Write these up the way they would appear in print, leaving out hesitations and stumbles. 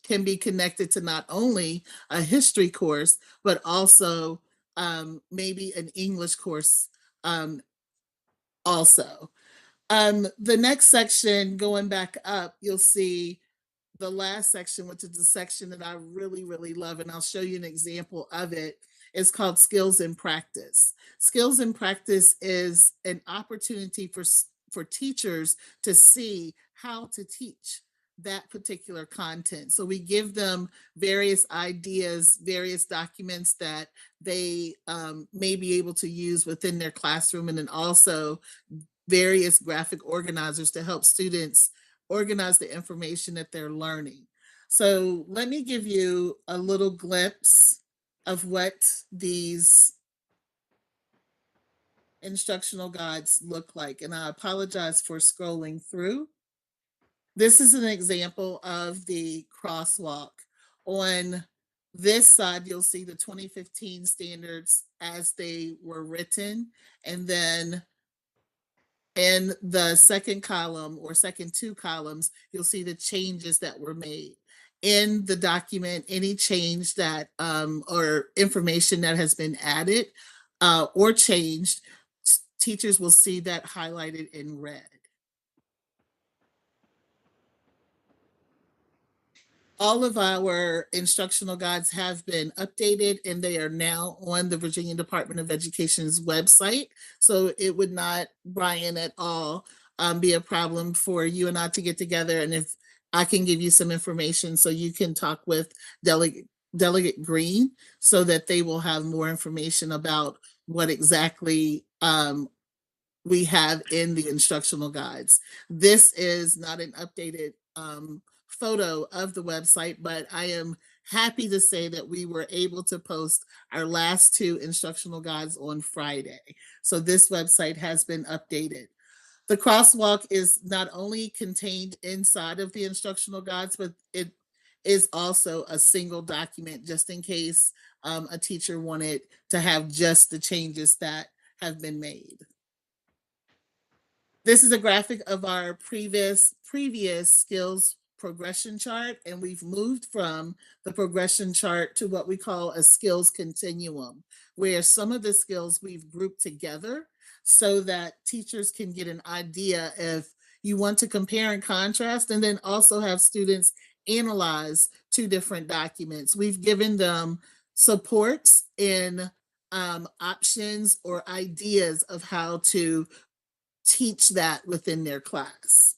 can be connected to not only a history course, but also maybe an English course um, also. The next section, going back up, you'll see the last section, which is the section that I really, really love, and I'll show you an example of it. It's called Skills in Practice. Skills in Practice is an opportunity for teachers to see how to teach that particular content. So we give them various ideas, various documents that they may be able to use within their classroom, and then also various graphic organizers to help students organize the information that they're learning. So let me give you a little glimpse of what these instructional guides look like. And I apologize for scrolling through. This is an example of the crosswalk. On this side, you'll see the 2015 standards as they were written. And then in the second column or second two columns, you'll see the changes that were made in the document, any change that or information that has been added or changed, teachers will see that highlighted in red. All of our instructional guides have been updated and they are now on the Virginia Department of Education's website. So it would not, Brian, at all be a problem for you and I to get together. And if I can give you some information so you can talk with Delegate Green so that they will have more information about what exactly we have in the instructional guides. This is not an updated photo of the website, but I am happy to say that we were able to post our last two instructional guides on Friday. So this website has been updated. The crosswalk is not only contained inside of the instructional guides, but it is also a single document just in case a teacher wanted to have just the changes that have been made. This is a graphic of our previous skills progression chart, and we've moved from the progression chart to what we call a skills continuum, where some of the skills we've grouped together so that teachers can get an idea if you want to compare and contrast, and then also have students analyze two different documents. We've given them supports in options or ideas of how to teach that within their class.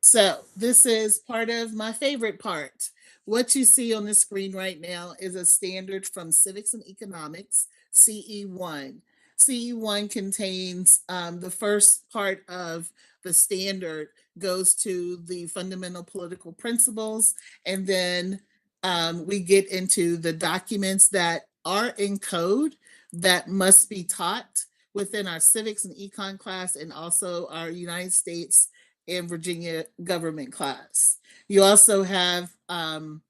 So this is part of my favorite part. What you see on the screen right now is a standard from Civics and Economics, CE1. CE1 contains the first part of the standard goes to the fundamental political principles, and then we get into the documents that are in code that must be taught within our civics and econ class and also our United States and Virginia government class. You also have a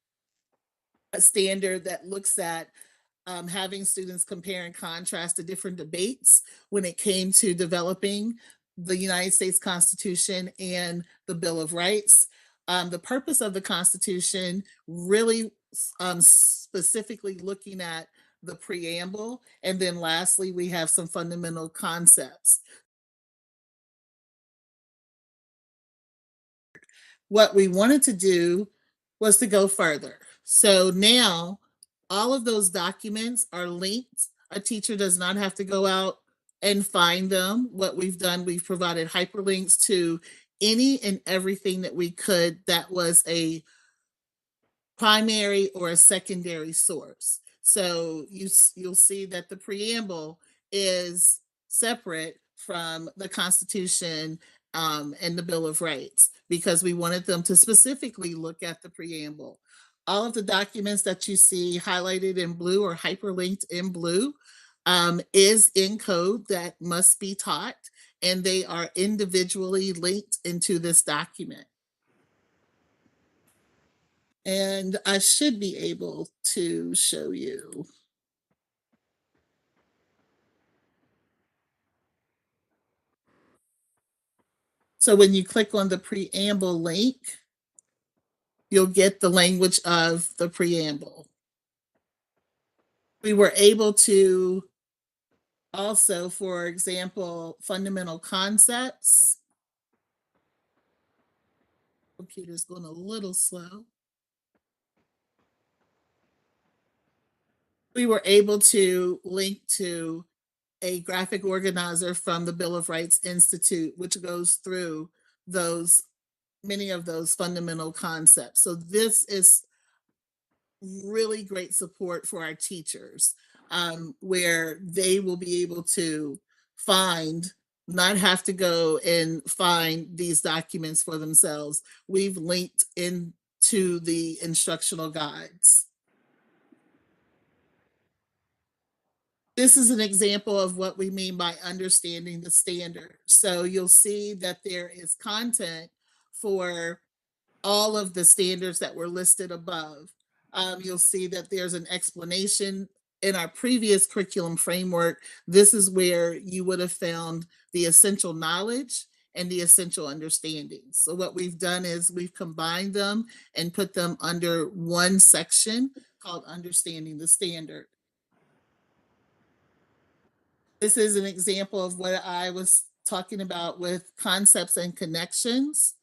standard that looks at having students compare and contrast the different debates when it came to developing the United States Constitution and the Bill of Rights. The purpose of the Constitution really specifically looking at the preamble. And then lastly, we have some fundamental concepts. What we wanted to do was to go further. So now all of those documents are linked. A teacher does not have to go out and find them. What we've done, we've provided hyperlinks to any and everything that we could that was a primary or a secondary source. So you'll see that the preamble is separate from the Constitution and the Bill of Rights because we wanted them to specifically look at the preamble. All of the documents that you see highlighted in blue or hyperlinked in blue is in code that must be taught, and they are individually linked into this document. And I should be able to show you. So when you click on the preamble link, you'll get the language of the preamble. We were able to also, for example, fundamental concepts. Computer's going a little slow. We were able to link to a graphic organizer from the Bill of Rights Institute, which goes through those many of those fundamental concepts. So this is really great support for our teachers, where they will be able to find, not have to go and find these documents for themselves. We've linked into the instructional guides. This is an example of what we mean by understanding the standard. So you'll see that there is content for all of the standards that were listed above. You'll see that there's an explanation in our previous curriculum framework. This is where you would have found the essential knowledge and the essential understanding. So what we've done is we've combined them and put them under one section called Understanding the Standard. This is an example of what I was talking about with concepts and connections.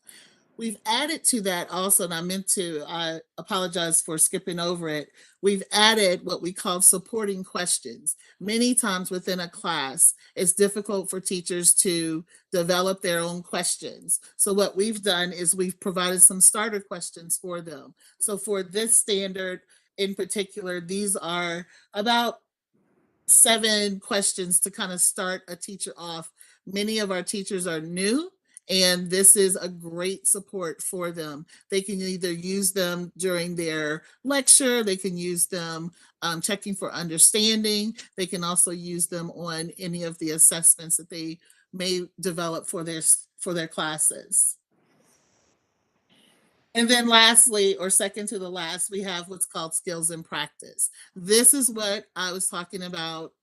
We've added to that also, and I apologize for skipping over it. We've added what we call supporting questions. Many times within a class, it's difficult for teachers to develop their own questions. So what we've done is we've provided some starter questions for them. So for this standard in particular, these are about 7 questions to kind of start a teacher off. Many of our teachers are new, and this is a great support for them. They can either use them during their lecture, they can use them checking for understanding, they can also use them on any of the assessments that they may develop for their classes. And then lastly, or second to the last, we have what's called skills in practice. This is what I was talking about,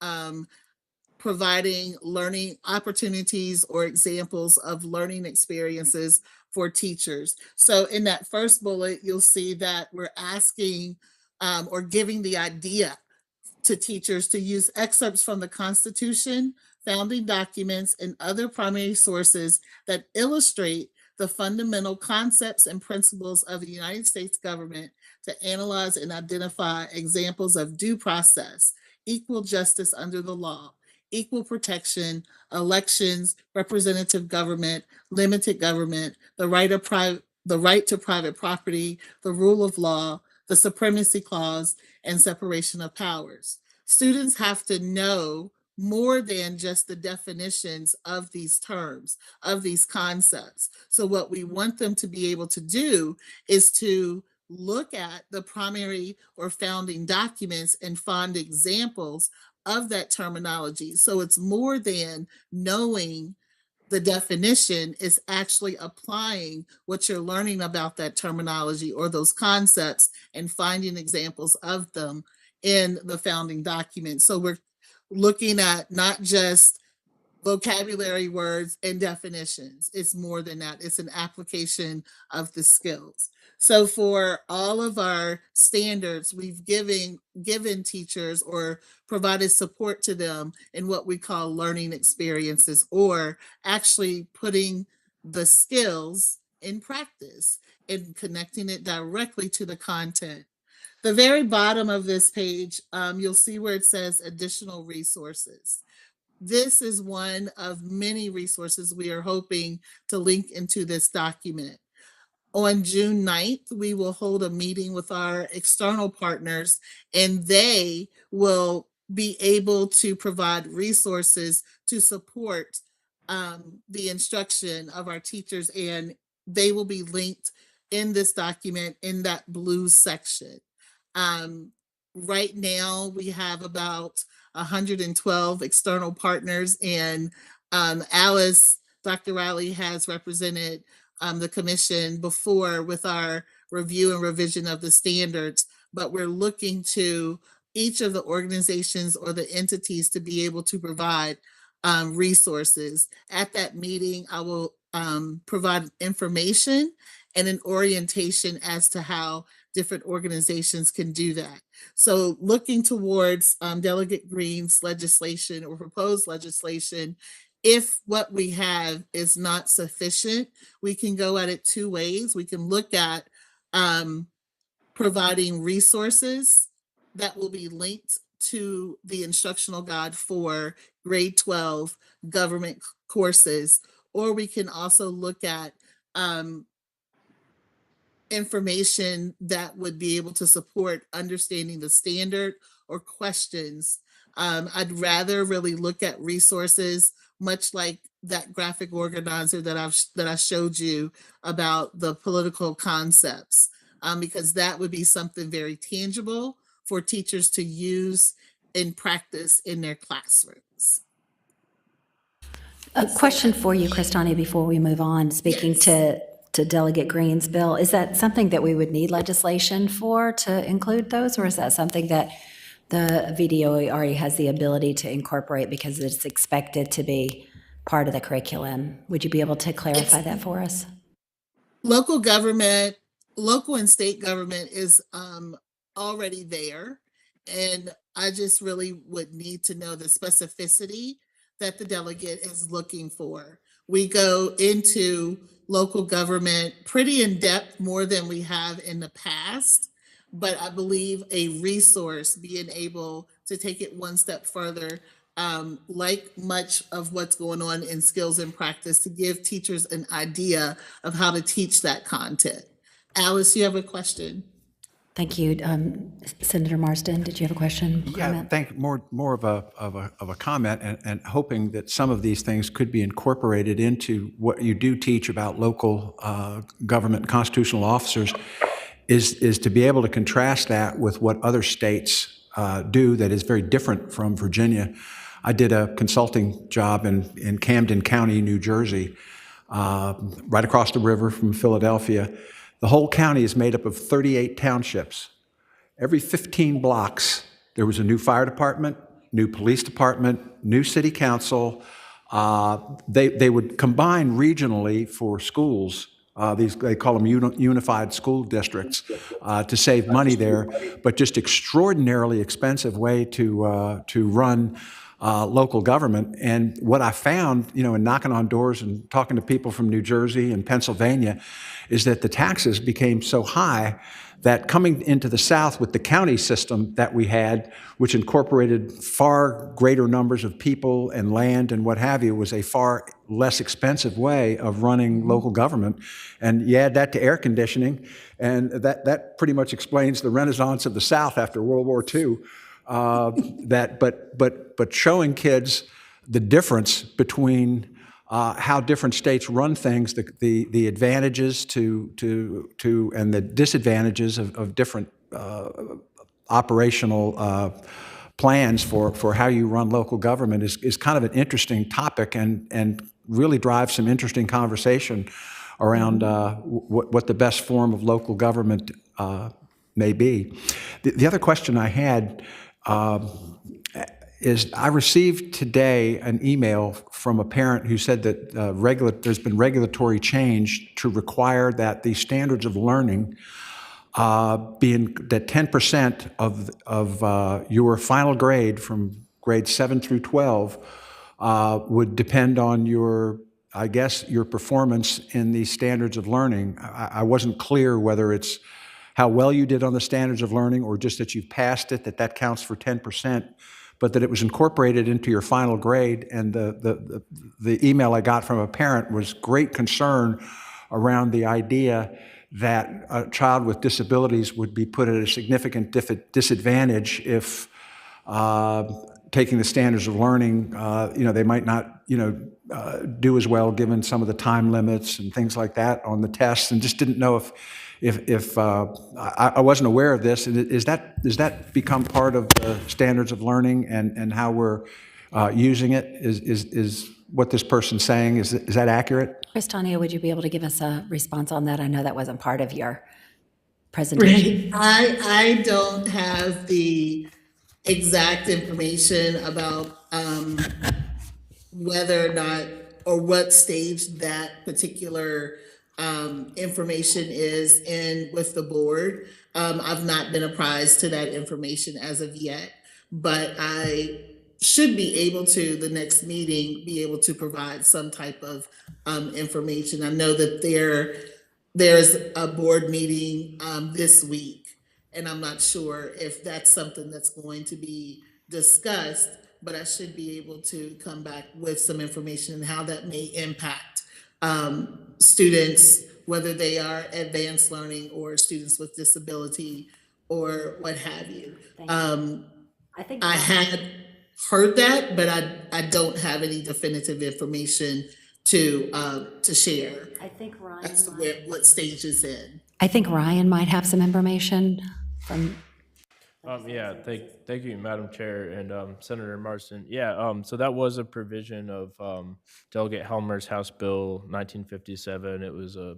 providing learning opportunities or examples of learning experiences for teachers. So in that first bullet, you'll see that we're asking or giving the idea to teachers to use excerpts from the Constitution, founding documents, and other primary sources that illustrate the fundamental concepts and principles of the United States government to analyze and identify examples of due process, equal justice under the law, equal protection, elections, representative government, limited government, the right to private property, the rule of law, the supremacy clause, and separation of powers. Students have to know more than just the definitions of these terms, of these concepts. So what we want them to be able to do is to look at the primary or founding documents and find examples of that terminology. So it's more than knowing the definition, is actually applying what you're learning about that terminology or those concepts and finding examples of them in the founding document. So we're looking at not just vocabulary words and definitions. It's more than that. It's an application of the skills. So for all of our standards, we've given teachers or provided support to them in what we call learning experiences, or actually putting the skills in practice and connecting it directly to the content. The very bottom of this page, you'll see where it says additional resources. This is one of many resources we are hoping to link into this document. On June 9th, we will hold a meeting with our external partners, and they will be able to provide resources to support the instruction of our teachers, and they will be linked in this document in that blue section. Um, right now, we have about 112 external partners, and Alice, Dr. Riley has represented the commission before with our review and revision of the standards, but we're looking to each of the organizations or the entities to be able to provide resources. At that meeting, I will provide information and an orientation as to how different organizations can do that. So looking towards Delegate Green's legislation or proposed legislation, if what we have is not sufficient, we can go at it two ways. We can look at providing resources that will be linked to the instructional guide for grade 12 government courses, or we can also look at information that would be able to support understanding the standard or questions. I'd rather really look at resources, much like that graphic organizer that I showed you about the political concepts, because that would be something very tangible for teachers to use in practice in their classrooms. A question for you, Kristani, before we move on, speaking Yes. to Delegate Green's bill. Is that something that we would need legislation for to include those, or is that something that the VDOE already has the ability to incorporate because it's expected to be part of the curriculum? Would you be able to clarify that for us? Local government, local and state government is already there. And I just really would need to know the specificity that the delegate is looking for. We go into local government pretty in depth, more than we have in the past. But I believe a resource being able to take it one step further, like much of what's going on in skills and practice, to give teachers an idea of how to teach that content. Alice, you have a question? Thank you. Senator Marsden, did you have a question? Yeah, more of a comment, and hoping that some of these things could be incorporated into what you do teach about local government and constitutional officers, is to be able to contrast that with what other states do that is very different from Virginia. I did a consulting job in Camden County, New Jersey, right across the river from Philadelphia. The whole county is made up of 38 townships. Every 15 blocks, there was a new fire department, new police department, new city council. They would combine regionally for schools. They call them unified school districts, to save money there, but just extraordinarily expensive way to run local government. And what I found, in knocking on doors and talking to people from New Jersey and Pennsylvania, is that the taxes became so high that coming into the South with the county system that we had, which incorporated far greater numbers of people and land and what have you, was a far less expensive way of running local government. And you add that to air conditioning, and that pretty much explains the renaissance of the South after World War II. But showing kids the difference between how different states run things, the advantages to and the disadvantages of different operational plans for how you run local government is kind of an interesting topic, and really drives some interesting conversation around what the best form of local government may be. The other question I had is, I received today an email from a parent who said that there's been regulatory change to require that the standards of learning that 10% of your final grade from grades 7 through 12 would depend on your performance in the standards of learning. I wasn't clear whether it's how well you did on the standards of learning, or just that you've passed it, that counts for 10%, but that it was incorporated into your final grade. And the email I got from a parent was great concern around the idea that a child with disabilities would be put at a significant disadvantage if taking the standards of learning, they might not, do as well given some of the time limits and things like that on the tests, and just didn't know if I wasn't aware of this. Does that become part of the standards of learning and how we're using it? Is what this person's saying, is that accurate? Kristania, would you be able to give us a response on that? I know that wasn't part of your presentation. I don't have the exact information about whether or not, or what stage that particular information is in with the board. I've not been apprised to that information as of yet, but I should be able to, the next meeting, be able to provide some type of information. I know that there's a board meeting this week, and I'm not sure if that's something that's going to be discussed, but I should be able to come back with some information and how that may impact students, whether they are advanced learning or students with disability or what have you. I think I had heard that, but I don't have any definitive information to share I think Ryan as to what stage it's in. I think Ryan might have some information from. Yeah, thank you, Madam Chair and Senator Marston. Yeah, so that was a provision of Delegate Helmer's House Bill 1957. It was a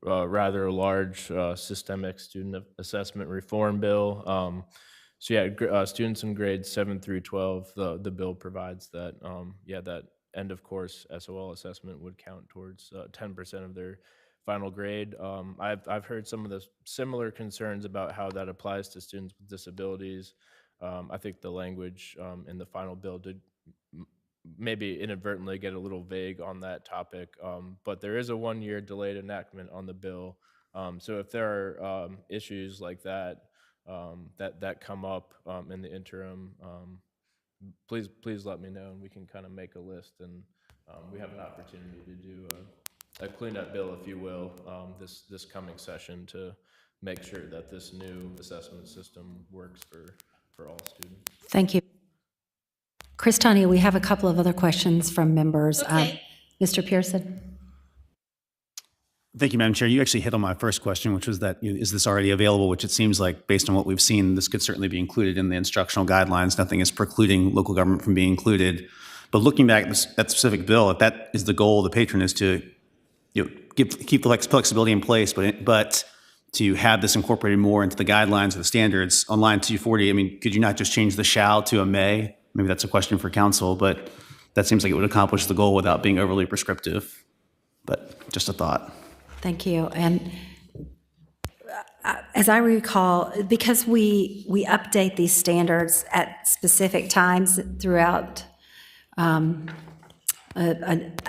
rather large systemic student assessment reform bill. So yeah, students in grades 7 through 12, the bill provides that that end of course SOL assessment would count towards 10% of their final grade. I've heard some of the similar concerns about how that applies to students with disabilities. I think the language in the final bill did maybe inadvertently get a little vague on that topic, but there is a 1-year delayed enactment on the bill. So if there are issues like that that come up in the interim, please let me know, and we can kind of make a list, and we have an opportunity to do a cleanup bill, if you will, this coming session to make sure that this new assessment system works for all students. Thank you. Chris, Tanya, we have a couple of other questions from members. Okay. Mr. Pearson? Thank you, Madam Chair. You actually hit on my first question, which was that, is this already available? Which it seems like, based on what we've seen, this could certainly be included in the instructional guidelines. Nothing is precluding local government from being included. But looking back at the specific bill, if that is the goal of the patron, is to keep the flexibility in place, but to have this incorporated more into the guidelines or the standards on line 240, I mean, could you not just change the shall to a may? Maybe that's a question for council, but that seems like it would accomplish the goal without being overly prescriptive. But just a thought. Thank you. And as I recall, because we update these standards at specific times throughout, I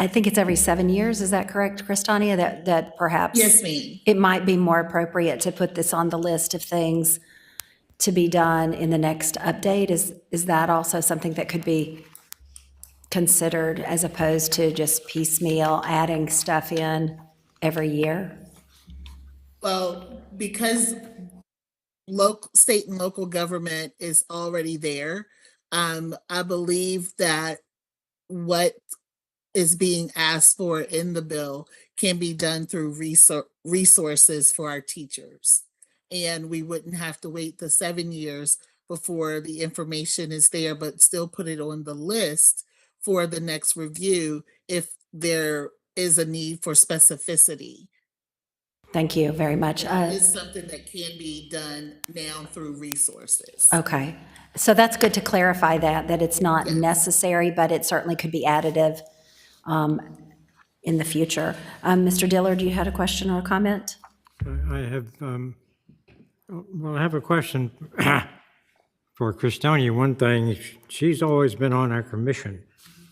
think it's every 7 years. Is that correct, Christania? That perhaps Yes, ma'am. it might be more appropriate to put this on the list of things to be done in the next update. Is that also something that could be considered as opposed to just piecemeal adding stuff in every year? Well, because state and local government is already there, I believe that what is being asked for in the bill can be done through resources for our teachers. And we wouldn't have to wait the 7 years before the information is there, but still put it on the list for the next review if there is a need for specificity. Thank you very much. It's something that can be done now through resources. Okay, so that's good to clarify that it's not necessary, but it certainly could be additive in the future. Mr. Dillard, you had a question or a comment? I have, I have a question for Christonia. One thing, she's always been on our commission,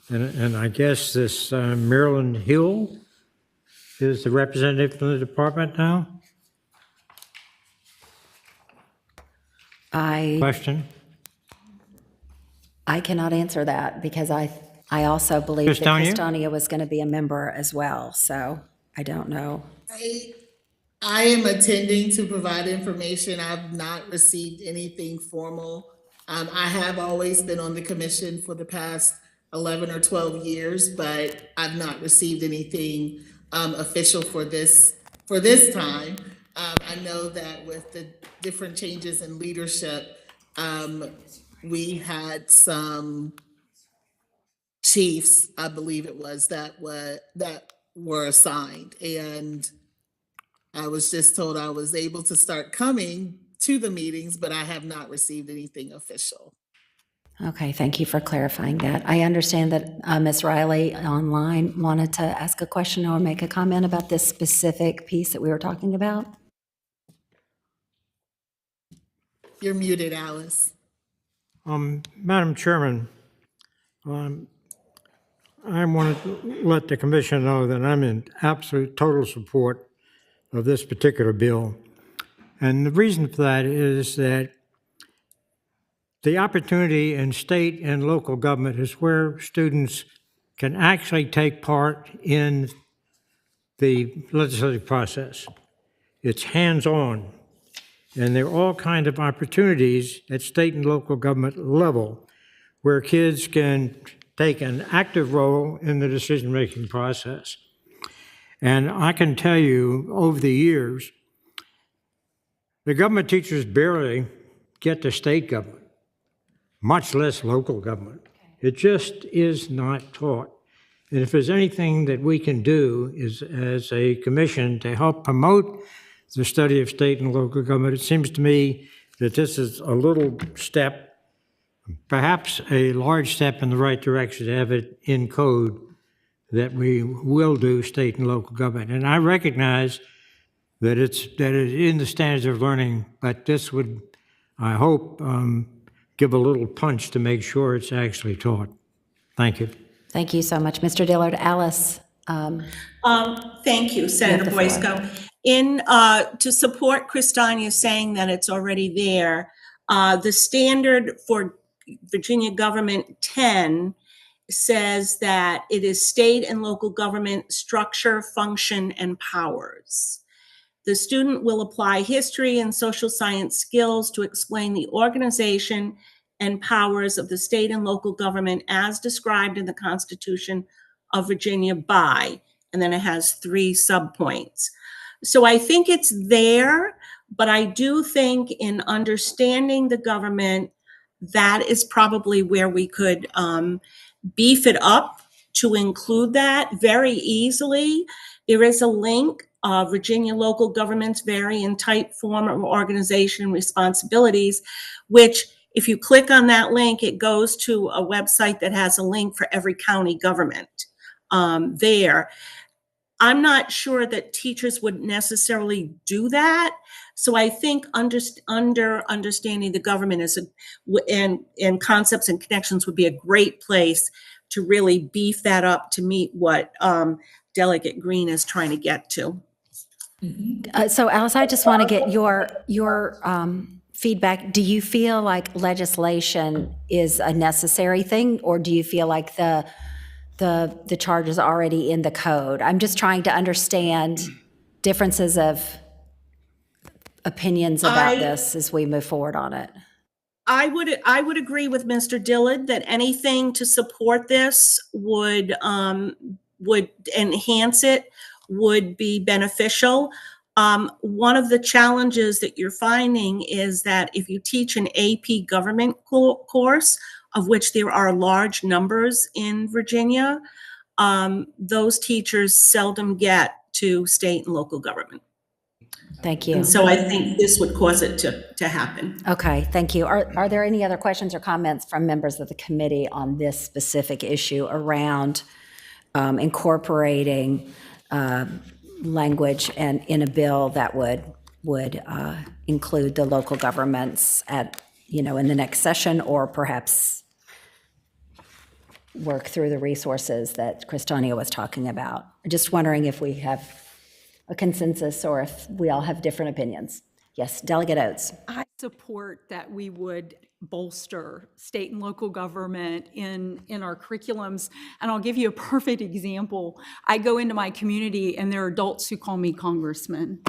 and I guess this Marilyn Hill is the representative from the department now? Question? I cannot answer that because I also believe that Christonia? Christonia was going to be a member as well, so I don't know. I am attending to provide information. I've not received anything formal. I have always been on the commission for the past 11 or 12 years, but I've not received anything official for this time. I know that with the different changes in leadership, we had some chiefs, I believe it was, that were assigned, and I was just told I was able to start coming to the meetings, but I have not received anything official. Okay, thank you for clarifying that. I understand that Ms. Riley online wanted to ask a question or make a comment about this specific piece that we were talking about. You're muted, Alice. Madam Chairman, I want to let the commission know that I'm in absolute total support of this particular bill. And the reason for that is that the opportunity in state and local government is where students can actually take part in the legislative process. It's hands-on, and there are all kinds of opportunities at state and local government level where kids can take an active role in the decision-making process. And I can tell you, over the years, the government teachers barely get to state government, much less local government. It just is not taught. And if there's anything that we can do is, as a commission, to help promote the study of state and local government, it seems to me that this is a little step, perhaps a large step in the right direction to have it in code that we will do state and local government. And I recognize that it's in the standards of learning, but this would, I hope, give a little punch to make sure it's actually taught. Thank you. Thank you so much, Mr. Dillard. Alice? Thank you, Senator the floor. Boysko. To support Christania saying that it's already there, the standard for Virginia Government 10 says that it is state and local government structure, function, and powers. The student will apply history and social science skills to explain the organization and powers of the state and local government as described in the Constitution of Virginia by, and then it has 3 subpoints. So I think it's there, but I do think in understanding the government, that is probably where we could beef it up to include that very easily. There is a link. Virginia local governments vary in type, form, of organization, and responsibilities, which if you click on that link, it goes to a website that has a link for every county government there. I'm not sure that teachers would necessarily do that. So I think under understanding the government is and concepts and connections would be a great place to really beef that up to meet what Delegate Green is trying to get to. So Alice, I just want to get your feedback. Do you feel like legislation is a necessary thing, or do you feel like the charge is already in the code? I'm just trying to understand differences of opinions about this as we move forward on it. I would agree with Mr. Dillard that anything to support this would enhance it, would be beneficial. One of the challenges that you're finding is that if you teach an AP government course, of which there are large numbers in Virginia, those teachers seldom get to state and local government. Thank you. And so I think this would cause it to happen. Okay, thank you. Are there any other questions or comments from members of the committee on this specific issue around incorporating language and in a bill that would include the local governments at, in the next session, or perhaps work through the resources that Christania was talking about? Just wondering if we have a consensus or if we all have different opinions. Yes, Delegate Oates. I support that we would bolster state and local government in our curriculums. And I'll give you a perfect example. I go into my community and there are adults who call me congressman.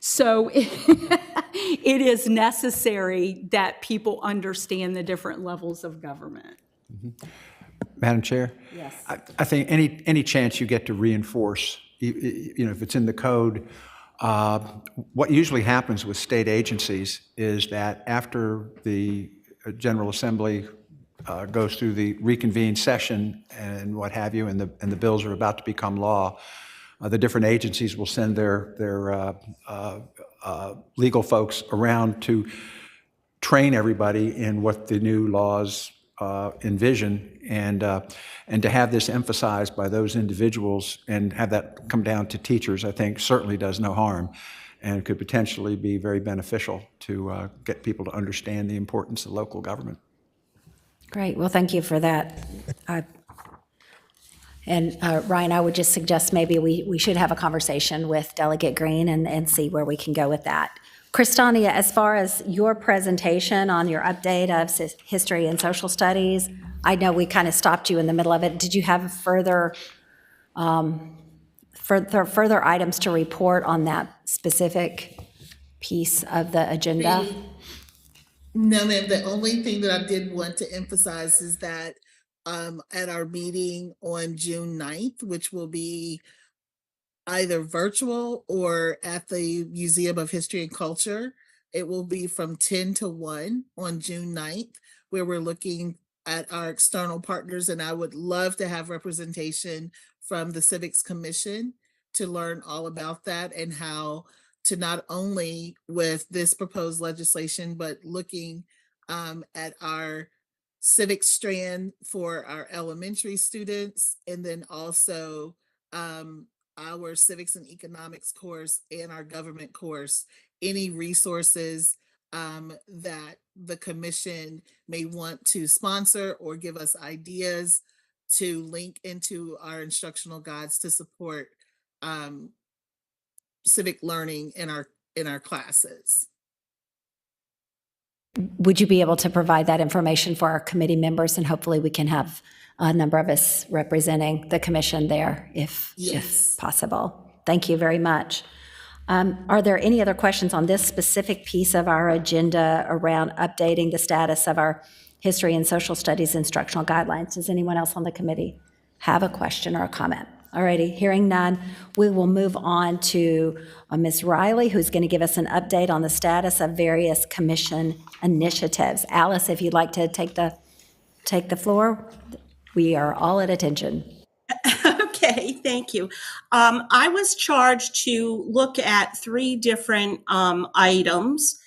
So it is necessary that people understand the different levels of government. Mm-hmm. Madam Chair? Yes. I think any chance you get to reinforce, if it's in the code, what usually happens with state agencies is that after the General Assembly goes through the reconvened session and what have you, and the bills are about to become law, the different agencies will send their legal folks around to train everybody in what the new laws envision, and to have this emphasized by those individuals and have that come down to teachers, I think certainly does no harm and could potentially be very beneficial to get people to understand the importance of local government. Great, well, thank you for that. And Ryan, I would just suggest maybe we should have a conversation with Delegate Green and see where we can go with that. Kristania, as far as your presentation on your update of history and social studies, I know we kind of stopped you in the middle of it. Did you have further items to report on that specific piece of the agenda? No, ma'am. The only thing that I did want to emphasize is that at our meeting on June 9th, which will be either virtual or at the Museum of History and Culture, it will be from 10 to 1 on June 9th, where we're looking at our external partners. And I would love to have representation from the Civics Commission to learn all about that and how to not only with this proposed legislation, but looking at our civic strand for our elementary students, and then also our civics and economics course and our government course, any resources that the commission may want to sponsor or give us ideas to link into our instructional guides to support civic learning in our classes. Would you be able to provide that information for our committee members, and hopefully we can have a number of us representing the commission there if possible? Thank you very much. Are there any other questions on this specific piece of our agenda around updating the status of our history and social studies instructional guidelines? Does anyone else on the committee have a question or a comment? All righty, hearing none, we will move on to Ms. Riley, who's going to give us an update on the status of various commission initiatives. Alice, if you'd like to take the floor, we are all at attention. Okay, thank you. I was charged to look at 3 different items.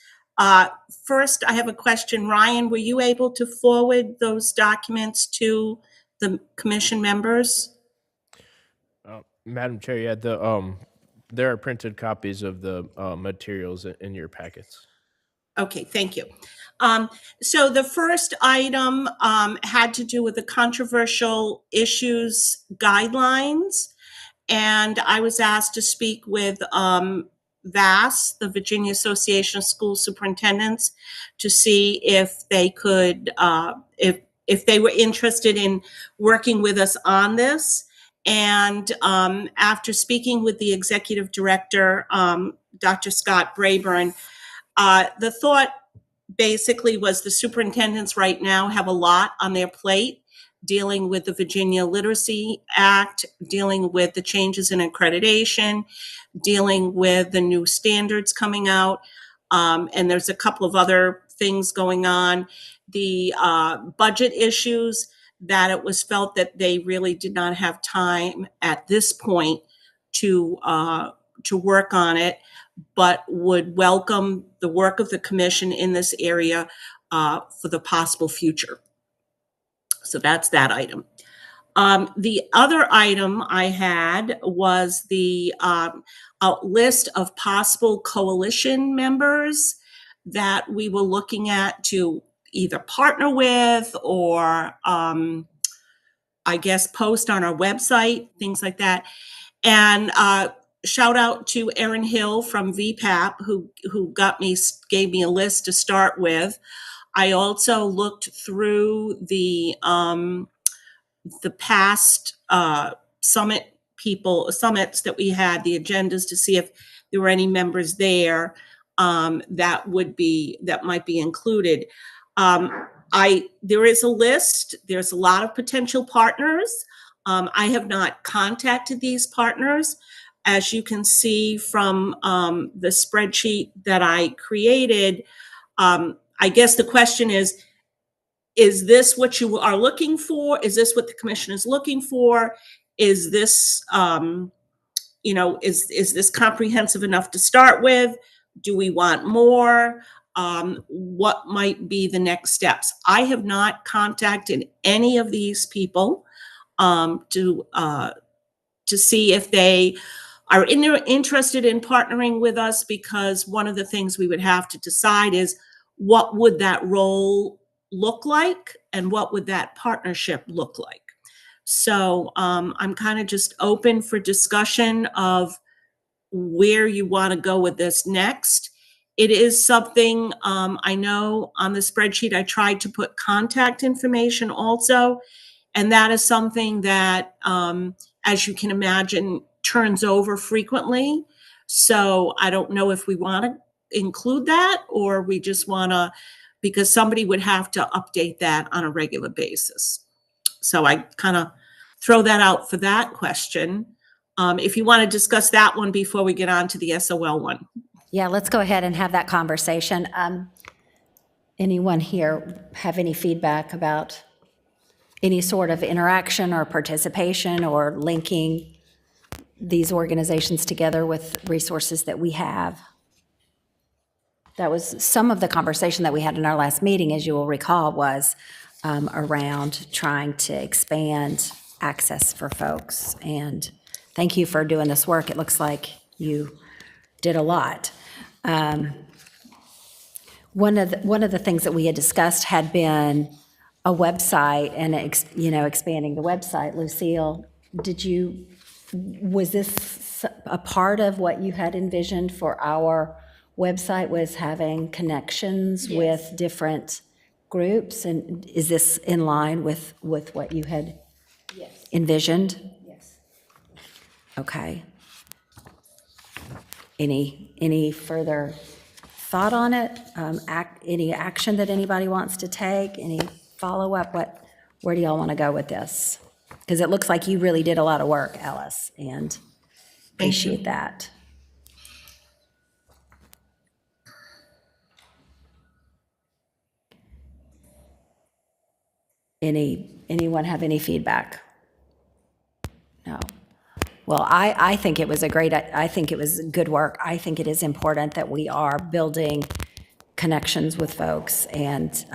First, I have a question. Ryan, were you able to forward those documents to the commission members? Madam Chair, yeah, there are printed copies of the materials in your packets. Okay, thank you. So the first item had to do with the controversial issues guidelines. And I was asked to speak with VAS, the Virginia Association of School Superintendents, to see if they could, if they were interested in working with us on this. And after speaking with the executive director, Dr. Scott Brayburn, the thought basically was the superintendents right now have a lot on their plate, dealing with the Virginia Literacy Act, dealing with the changes in accreditation, dealing with the new standards coming out, and there's a couple of other things going on. The budget issues, that it was felt that they really did not have time at this point to work on it, but would welcome the work of the commission in this area for the possible future. So that's that item. The other item I had was the list of possible coalition members that we were looking at to either partner with or I guess post on our website, things like that. And shout out to Erin Hill from VPAP who gave me a list to start with. I also looked through the past summits that we had, the agendas, to see if there were any members there that might be included. There is a list. There's a lot of potential partners. I have not contacted these partners. As you can see from the spreadsheet that I created, I guess the question is this what you are looking for? Is this what the commission is looking for? Is this, is this comprehensive enough to start with? Do we want more? what might be the next steps. I have not contacted any of these people to see if they are interested in partnering with us, because one of the things we would have to decide is what would that role look like and what would that partnership look like. So I'm kind of just open for discussion of where you want to go with this next. It is something, I know on the spreadsheet, I tried to put contact information also, and that is something that, as you can imagine, turns over frequently. So I don't know if we want to include that, or we just want to, because somebody would have to update that on a regular basis. So I kind of throw that out for that question. If you want to discuss that one before we get on to the SOL one. Yeah, let's go ahead and have that conversation. Anyone here have any feedback about any sort of interaction or participation or linking these organizations together with resources that we have? That was some of the conversation that we had in our last meeting, as you will recall, was around trying to expand access for folks. And thank you for doing this work. It looks like you did a lot. One of the things that we had discussed had been a website and expanding the website. Lucille, was this a part of what you had envisioned for our website, was having connections with different groups? And is this in line with what you had envisioned? Yes. Okay. Any further thought on it? Any action that anybody wants to take? Any follow-up? Where do y'all want to go with this? Because it looks like you really did a lot of work, Alice, and appreciate that. Anyone have any feedback? No. Well, I think it was I think it was good work. I think it is important that we are building connections with folks. And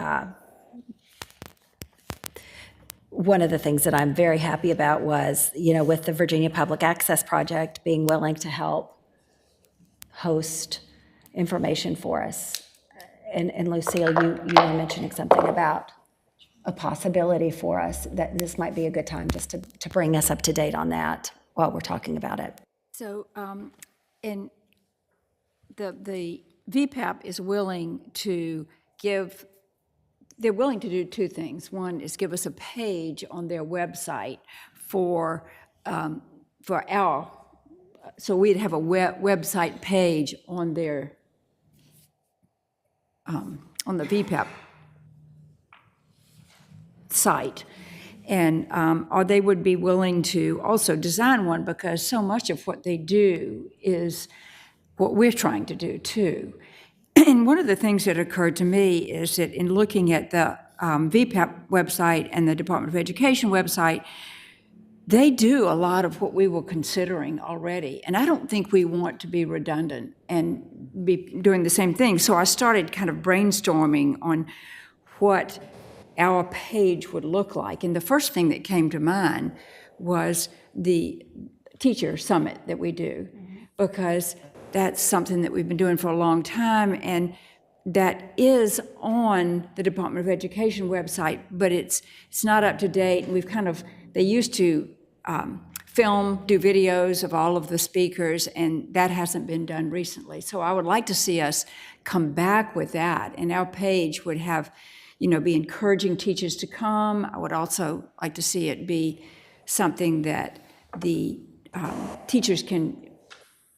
one of the things that I'm very happy about was, with the Virginia Public Access Project being willing to help host information for us. And Lucille, you were mentioning something about a possibility for us, that this might be a good time just to bring us up to date on that while we're talking about it. So, and the VPAP is willing to they're willing to do two things. One is give us a page on their website for so we'd have a website page on their, on the VPAP site. And or they would be willing to also design one, because so much of what they do is what we're trying to do too. And one of the things that occurred to me is that in looking at the VPAP website and the Department of Education website, they do a lot of what we were considering already. And I don't think we want to be redundant and be doing the same thing. So I started kind of brainstorming on what our page would look like. And the first thing that came to mind was the teacher summit that we do, because that's something that we've been doing for a long time, and that is on the Department of Education website, but it's not up to date. And they used to do videos of all of the speakers, and that hasn't been done recently. So I would like to see us come back with that, and our page would have, be encouraging teachers to come. I would also like to see it be something that the teachers can,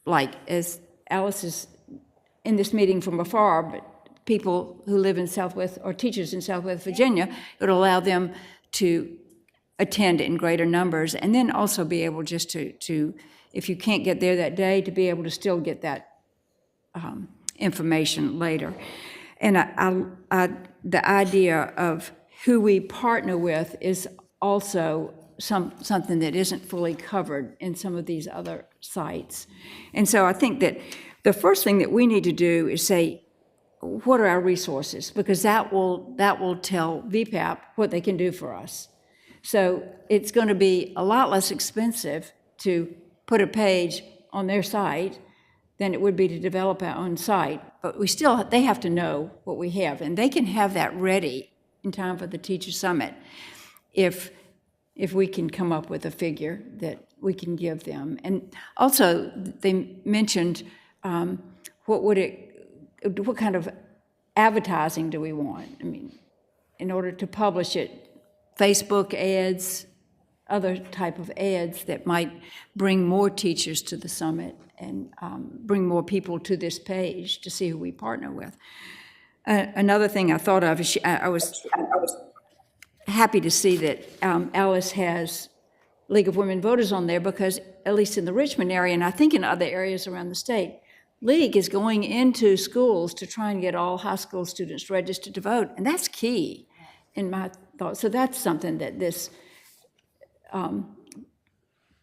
like, as Alice is in this meeting from afar, but people who live in Southwest, or teachers in Southwest Virginia, it would allow them to attend in greater numbers, and then also be able just to if you can't get there that day, to be able to still get that information later. And the idea of who we partner with is also something that isn't fully covered in some of these other sites. And so I think that the first thing that we need to do is say, what are our resources? Because that will tell VPAP what they can do for us. So it's going to be a lot less expensive to put a page on their site than it would be to develop our own site. But they have to know what we have, and they can have that ready in time for the Teacher Summit if we can come up with a figure that we can give them. And also, they mentioned what kind of advertising do we want? I mean, in order to publish it, Facebook ads, other type of ads that might bring more teachers to the summit and bring more people to this page to see who we partner with. Another thing I thought of is I was happy to see that Alice has League of Women Voters on there, because at least in the Richmond area, and I think in other areas around the state, League is going into schools to try and get all high school students registered to vote, and that's key in my thought. So that's something that this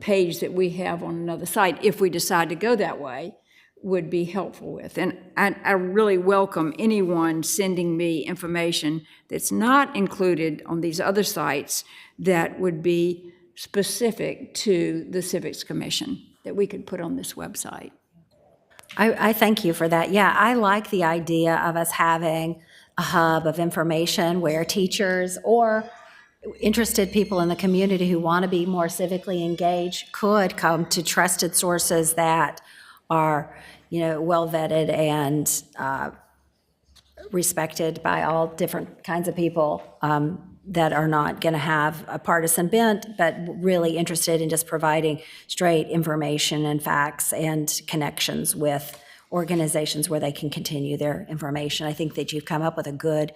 page that we have on another site, if we decide to go that way, would be helpful with. And I really welcome anyone sending me information that's not included on these other sites that would be specific to the Civics Commission that we could put on this website. I thank you for that. Yeah, I like the idea of us having a hub of information where teachers or interested people in the community who want to be more civically engaged could come to trusted sources that are, well vetted and respected by all different kinds of people that are not going to have a partisan bent, but really interested in just providing straight information and facts and connections with organizations where they can continue their information. I think that you've come up with a good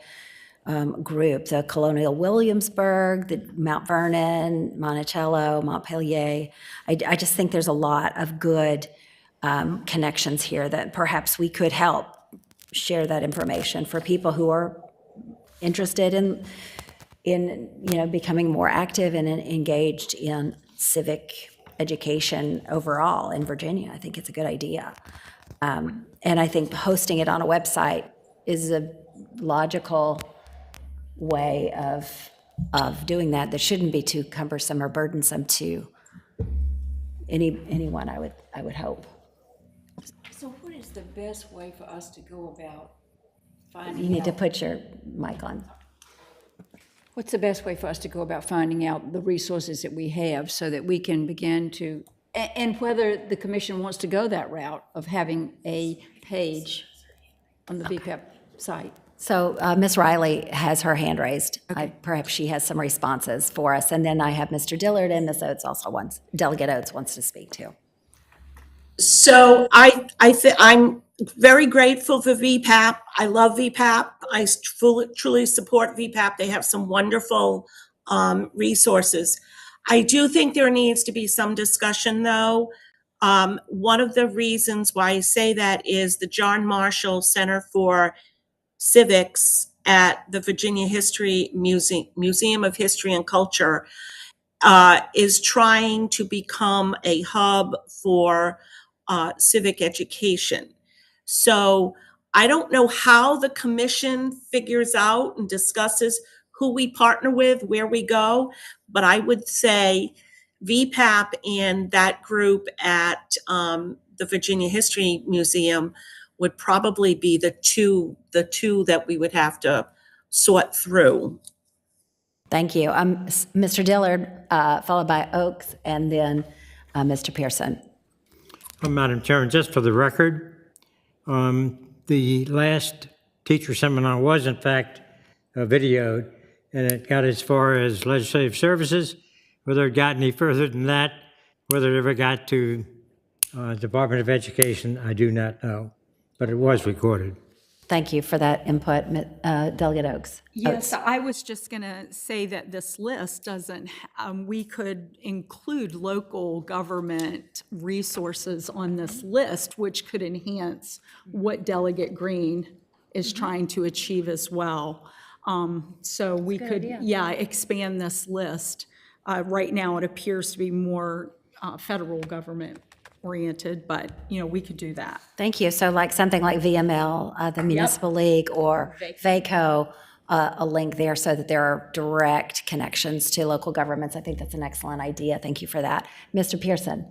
group, the Colonial Williamsburg, the Mount Vernon, Monticello, Montpelier. I just think there's a lot of good connections here that perhaps we could help share that information for people who are interested in becoming more active and engaged in civic education overall in Virginia. I think it's a good idea. And I think hosting it on a website is a logical way of doing that. That shouldn't be too cumbersome or burdensome to anyone, I would hope. So what is the best way for us to go about finding out? You need to put your mic on. What's the best way for us to go about finding out the resources that we have so that we can begin to, and whether the commission wants to go that route of having a page on the VPAP site? So Ms. Riley has her hand raised. Perhaps she has some responses for us. And then I have Mr. Dillard, and Ms. Oates also Delegate Oates wants to speak too. So I'm very grateful for VPAP. I love VPAP. I truly support VPAP. They have some wonderful resources. I do think there needs to be some discussion, though. One of the reasons why I say that is the John Marshall Center for Civics at the Virginia Museum of History and Culture is trying to become a hub for civic education. So I don't know how the commission figures out and discusses who we partner with, where we go, but I would say VPAP and that group at the Virginia History Museum would probably be the two that we would have to sort through. Thank you. Mr. Dillard, followed by Oakes, and then Mr. Pearson. Madam Chairman, just for the record, the last teacher seminar was in fact videoed, and it got as far as legislative services. Whether it got any further than that, whether it ever got to Department of Education, I do not know, but it was recorded. Thank you for that input, Delegate Oakes. Yes, I was just going to say that this list doesn't, we could include local government resources on this list, which could enhance what Delegate Green is trying to achieve as well. So we could, expand this list. Right now, it appears to be more federal government oriented, but, you know, we could do that. Thank you. So like something like VML, the Municipal League, or VACO, a link there so that there are direct connections to local governments. I think that's an excellent idea. Thank you for that. Mr. Pearson.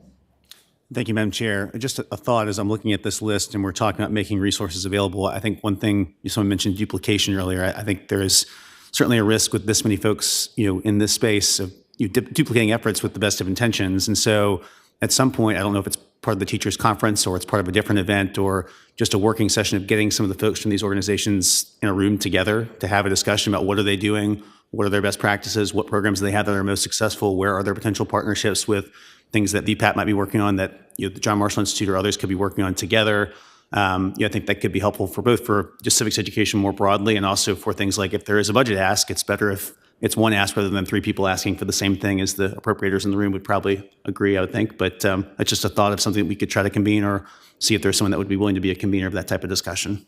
Thank you, Madam Chair. Just a thought as I'm looking at this list and we're talking about making resources available. I think one thing, someone mentioned duplication earlier. I think there is certainly a risk with this many folks, in this space of duplicating efforts with the best of intentions. And so at some point, I don't know if it's part of the teachers' conference or it's part of a different event or just a working session of getting some of the folks from these organizations in a room together to have a discussion about what are they doing, what are their best practices, what programs do they have that are most successful, where are their potential partnerships with things that VPAT might be working on that the John Marshall Institute or others could be working on together. I think that could be helpful for both for just civics education more broadly and also for things like if there is a budget ask, it's better if it's one ask rather than three people asking for the same thing, as the appropriators in the room would probably agree, I would think. But it's just a thought of something that we could try to convene or see if there's someone that would be willing to be a convener of that type of discussion.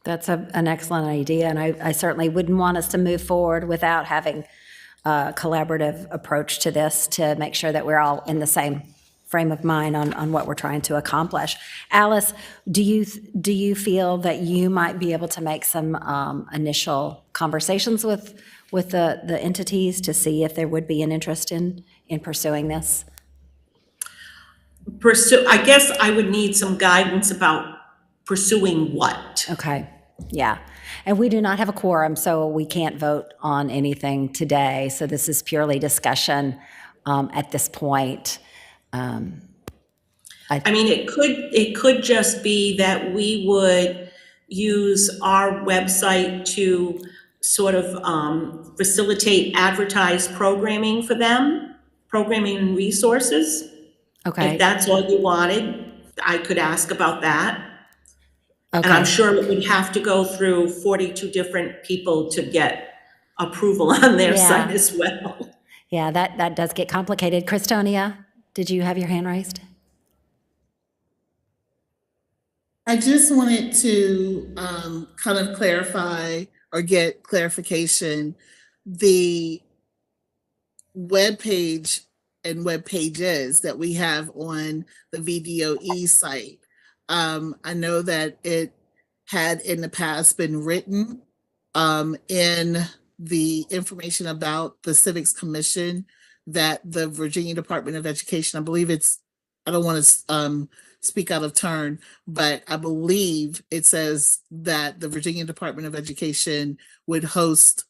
That's an excellent idea, and I certainly wouldn't want us to move forward without having a collaborative approach to this to make sure that we're all in the same frame of mind on what we're trying to accomplish. Alice, do you feel that you might be able to make some initial conversations with the entities to see if there would be an interest in pursuing this? I guess I would need some guidance about pursuing what. Okay, yeah. And we do not have a quorum, so we can't vote on anything today. So this is purely discussion at this point. I mean, it could just be that we would use our website to sort of facilitate advertised programming for them, programming and resources. Okay. If that's all you wanted, I could ask about that. Okay. And I'm sure it would have to go through 42 different people to get approval on their site as well. Yeah, that does get complicated. Christonia, did you have your hand raised? I just wanted to kind of clarify or get clarification. The web page and web pages that we have on the VDOE site. I know that it had in the past been written in the information about the Civics Commission that the Virginia Department of Education, I believe I don't want to speak out of turn, but I believe it says that the Virginia Department of Education would host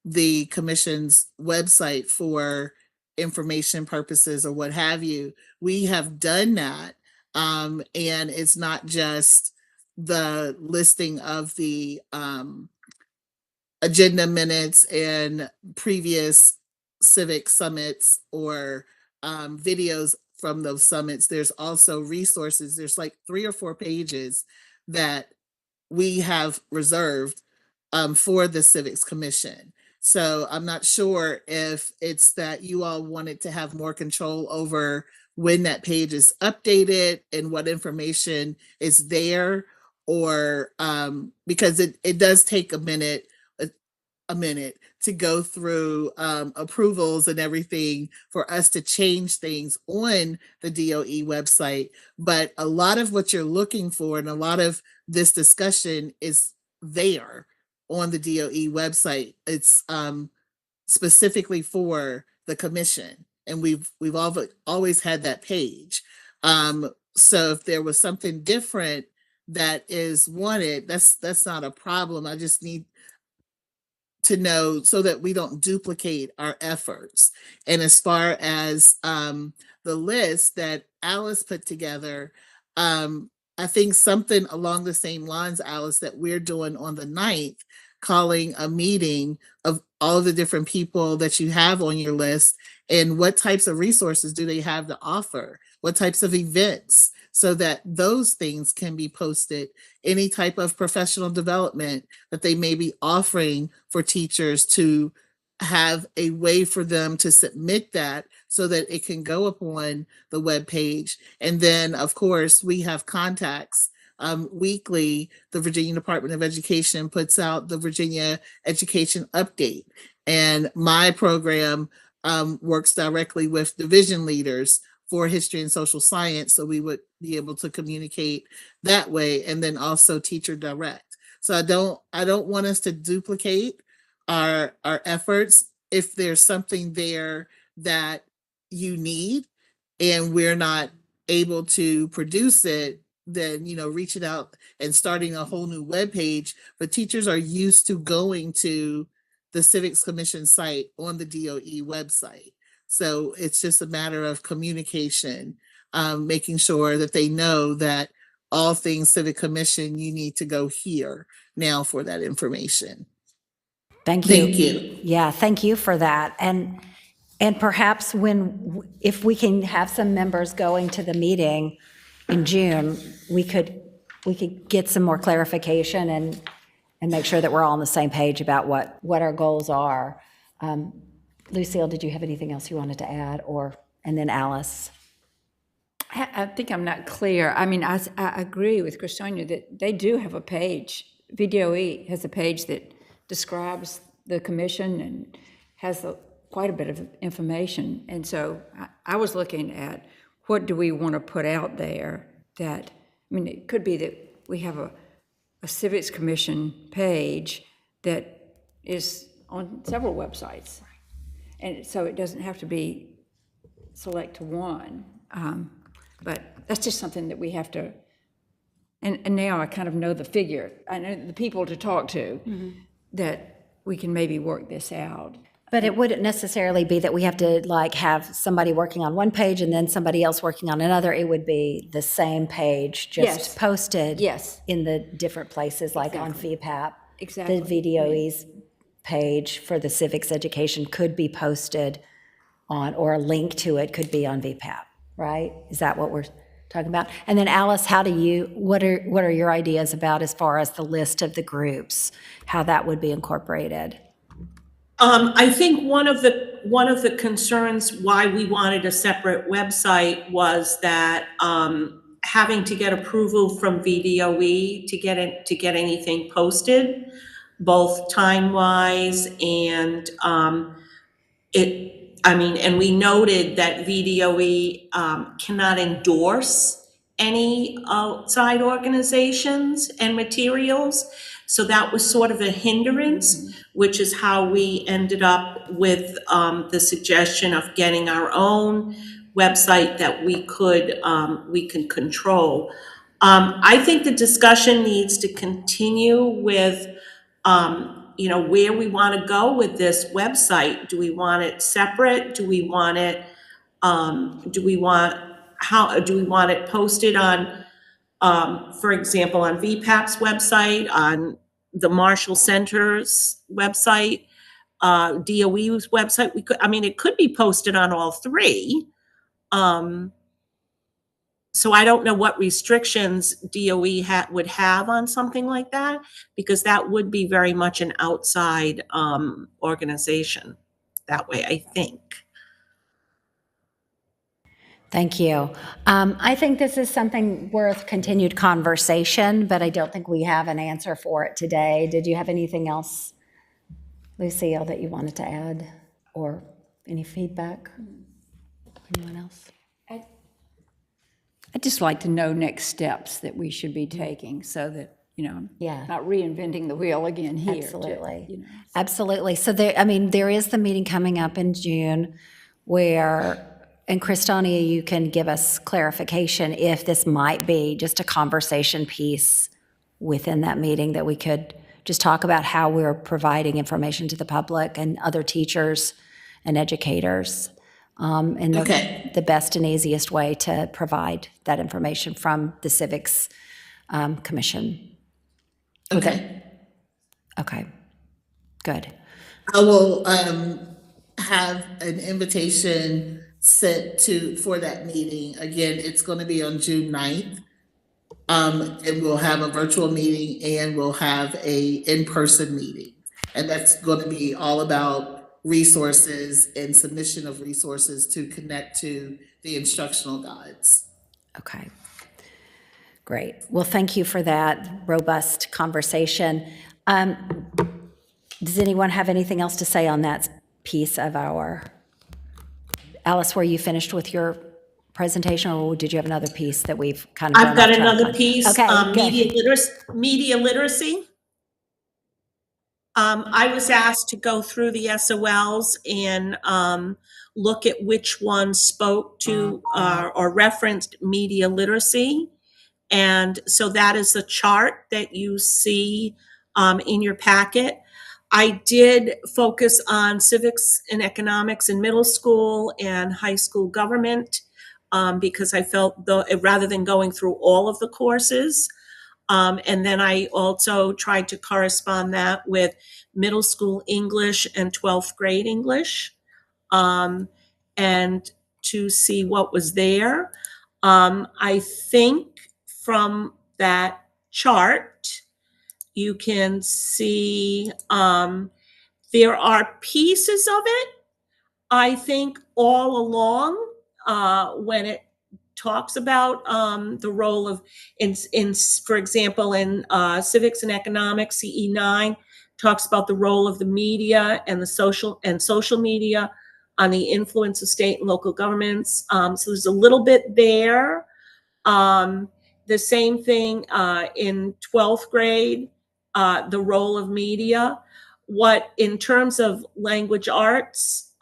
the commission's website for information purposes or what have you. We have done that. And it's not just the listing of the agenda minutes and previous civic summits or videos from those summits. There's also resources. There's like 3 or 4 pages that we have reserved for the Civics Commission. So I'm not sure if it's that you all wanted to have more control over when that page is updated and what information is there, or because it does take a minute to go through approvals and everything for us to change things on the DOE website. But a lot of what you're looking for and a lot of this discussion is there on the DOE website. It's specifically for the commission, and we've always had that page. So if there was something different that is wanted, that's not a problem. I just need to know so that we don't duplicate our efforts. And as far as the list that Alice put together, I think something along the same lines, Alice, that we're doing on the 9th, calling a meeting of all of the different people that you have on your list and what types of resources do they have to offer, what types of events, so that those things can be posted, any type of professional development that they may be offering for teachers, to have a way for them to submit that so that it can go up on the web page. And then, of course, we have contacts. Weekly, the Virginia Department of Education puts out the Virginia Education Update. And my program works directly with division leaders for history and social science. So we would be able to communicate that way, and then also teacher direct. So I don't want us to duplicate our efforts. If there's something there that you need and we're not able to produce it, then reaching out and starting a whole new web page. But teachers are used to going to the Civics Commission site on the DOE website. So it's just a matter of communication, making sure that they know that all things Civic Commission, you need to go here now for that information. Thank you. Thank you. Yeah, thank you for that. And perhaps if we can have some members going to the meeting in June, we could get some more clarification and make sure that we're all on the same page about what our goals are. Lucille, did you have anything else you wanted to add, and then Alice? I think I'm not clear. I mean, I agree with Christonia that they do have a page. VDOE has a page that describes the commission and has quite a bit of information. And so I was looking at what do we want to put out there that, I mean, it could be that we have a Civics Commission page that is on several websites. And so it doesn't have to be select one. But that's just something that we have to, and now I kind of know the figure. I know the people to talk to, that we can maybe work this out. But it wouldn't necessarily be that we have to have somebody working on one page and then somebody else working on another. It would be the same page, just Yes. posted Yes. in the different places, like on FEPAP. Exactly. The VDOE's page for the civics education could be posted on, or a link to it could be on VPAP, right? Is that what we're talking about? And then Alice, what are your ideas about as far as the list of the groups, how that would be incorporated? I think one of the concerns why we wanted a separate website was that having to get approval from VDOE to get anything posted, both time-wise and and we noted that VDOE cannot endorse any outside organizations and materials. So that was sort of a hindrance, which is how we ended up with the suggestion of getting our own website that we can control. I think the discussion needs to continue with where we want to go with this website. Do we want it separate? Do we want it posted on, for example, on VPAP's website, on the Marshall Center's website, DOE's website? It could be posted on all three. So I don't know what restrictions DOE would have on something like that, because that would be very much an outside organization that way, I think. Thank you. I think this is something worth continued conversation, but I don't think we have an answer for it today. Did you have anything else, Lucille, that you wanted to add, or any feedback? Anyone else? I'd just like to know next steps that we should be taking so that, Yeah. not reinventing the wheel again here. Absolutely. Absolutely. So there is the meeting coming up in June where, and Christonia, you can give us clarification if this might be just a conversation piece within that meeting, that we could just talk about how we're providing information to the public and other teachers and educators. And the best and easiest way to provide that information from the Civics Commission. Okay. Okay, good. I will have an invitation sent for that meeting. Again, it's going to be on June 9th. And we'll have a virtual meeting and we'll have a in-person meeting. And that's going to be all about resources and submission of resources to connect to the instructional guides. Okay, great. Well, thank you for that robust conversation. Does anyone have anything else to say on that piece of Alice, were you finished with your presentation, or did you have another piece that we've kind of I've gone got off track another on? piece, Okay, good. media literacy. I was asked to go through the SOLs and look at which ones spoke to or referenced media literacy. And so that is the chart that you see in your packet. I did focus on civics and economics in middle school and high school government because I felt rather than going through all of the courses. And then I also tried to correspond that with middle school English and 12th grade English, and to see what was there. I think from that chart, you can see there are pieces of it, I think, all along when it talks about the role of, for example, in civics and economics, CE9 talks about the role of the media and the social media on the influence of state and local governments. So there's a little bit there. The same thing in 12th grade, the role of media. What, in terms of language arts,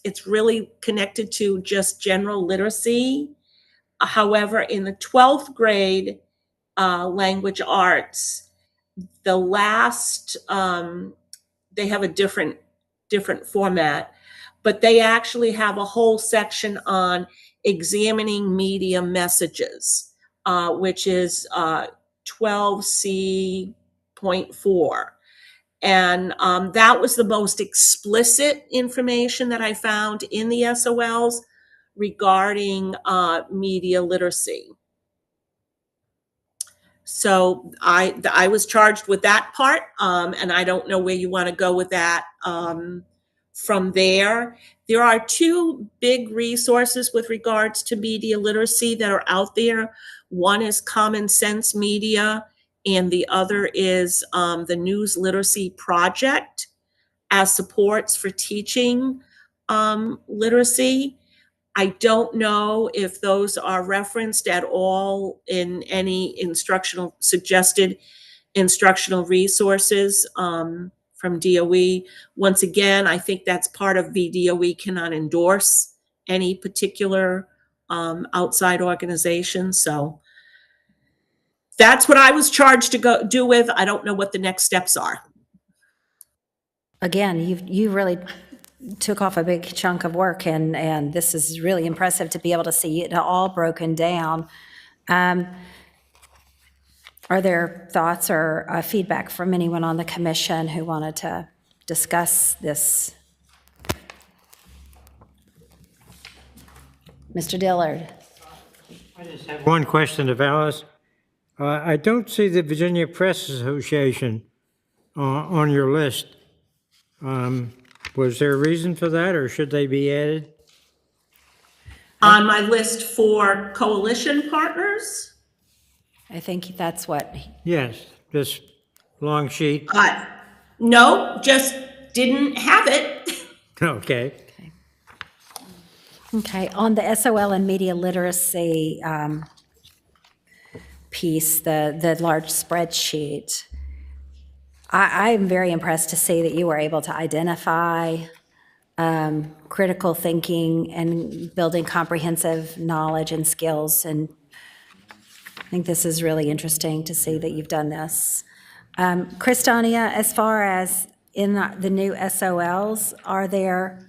it's really connected to just general literacy. However, in the 12th grade language arts, the last, they have a different format, but they actually have a whole section on examining media messages, which is 12C.4. And that was the most explicit information that I found in the SOLs regarding media literacy. So I was charged with that part, and I don't know where you want to go with that from there. There are two big resources with regards to media literacy that are out there. One is Common Sense Media, and the other is the News Literacy Project as supports for teaching literacy. I don't know if those are referenced at all in any suggested instructional resources from DOE. Once again, I think that's part of VDOE cannot endorse any particular outside organization. So that's what I was charged to do with. I don't know what the next steps are. Again, you really took off a big chunk of work, and this is really impressive to be able to see it all broken down. Are there thoughts or feedback from anyone on the commission who wanted to discuss this? Mr. Dillard? One question of Alice. I don't see the Virginia Press Association on your list. Was there a reason for that, or should they be added? On my list for coalition partners? I think that's what, Yes, this long sheet. No, just didn't have it. Okay. okay, on the SOL and media literacy piece, the large spreadsheet, I'm very impressed to see that you were able to identify critical thinking and building comprehensive knowledge and skills. And I think this is really interesting to see that you've done this. Christania, as far as in the new SOLs, are there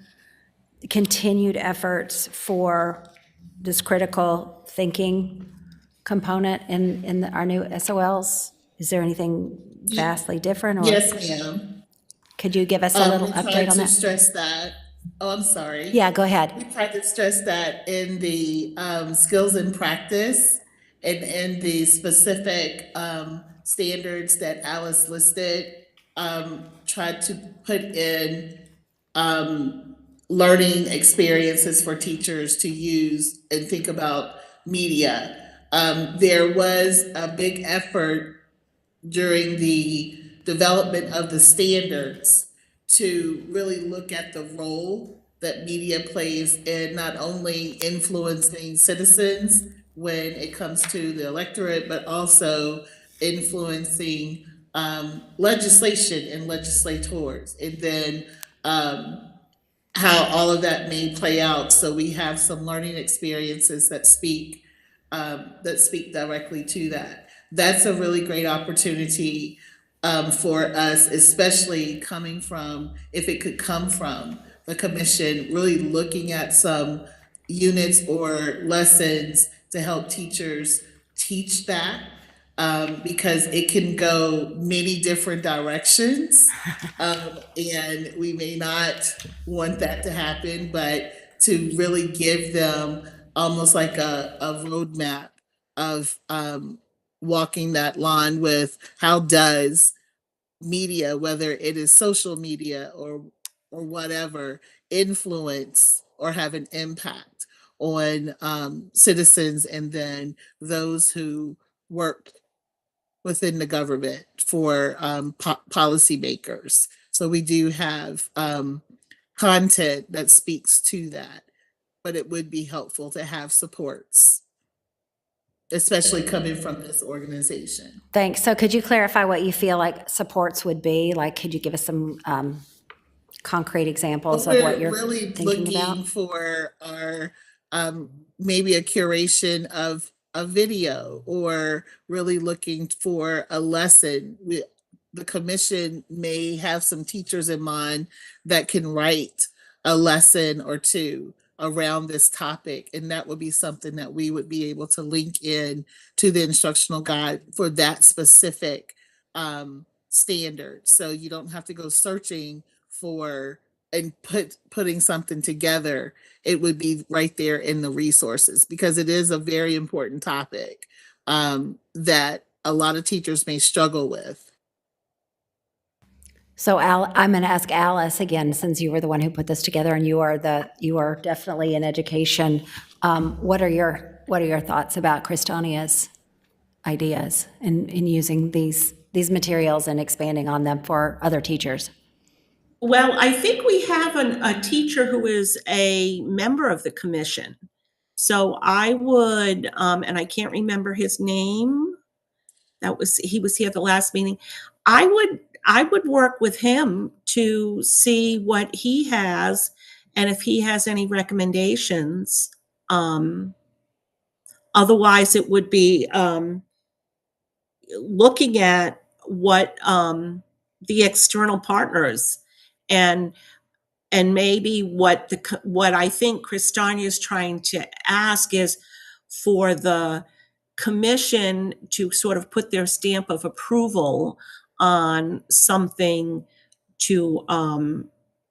continued efforts for this critical thinking component in our new SOLs? Is there anything vastly different? Or Yes, ma'am. could you give us a little We update tried on to that? stress that. Oh, I'm sorry. Yeah, go ahead. We tried to stress that in the skills and practice and in the specific standards that Alice listed, tried to put in learning experiences for teachers to use and think about media. There was a big effort during the development of the standards to really look at the role that media plays in not only influencing citizens when it comes to the electorate, but also influencing legislation and legislators. And then how all of that may play out. So we have some learning experiences that speak directly to that. That's a really great opportunity for us, especially coming from, if it could come from the commission, really looking at some units or lessons to help teachers teach that, because it can go many different directions. And we may not want that to happen, but to really give them almost like a roadmap of walking that line with how does media, whether it is social media or whatever, influence or have an impact on citizens and then those who work within the government for policymakers. So we do have content that speaks to that, but it would be helpful to have supports, especially coming from this organization. Thanks. So could you clarify what you feel like supports would be? Like, could you give us some concrete examples of what We're you're really thinking looking about? for our maybe a curation of a video, or really looking for a lesson. The commission may have some teachers in mind that can write a lesson or two around this topic, and that would be something that we would be able to link in to the instructional guide for that specific standard. So you don't have to go searching for and putting something together. It would be right there in the resources, because it is a very important topic that a lot of teachers may struggle with. So I'm going to ask Alice again, since you were the one who put this together and you are definitely in education. What are your thoughts about Christonia's ideas in using these materials and expanding on them for other teachers? Well, I think we have a teacher who is a member of the commission. So I would, and I can't remember his name. He was here at the last meeting. I would work with him to see what he has and if he has any recommendations. Otherwise, it would be looking at what the external partners and maybe what I think Christania is trying to ask is for the commission to sort of put their stamp of approval on something to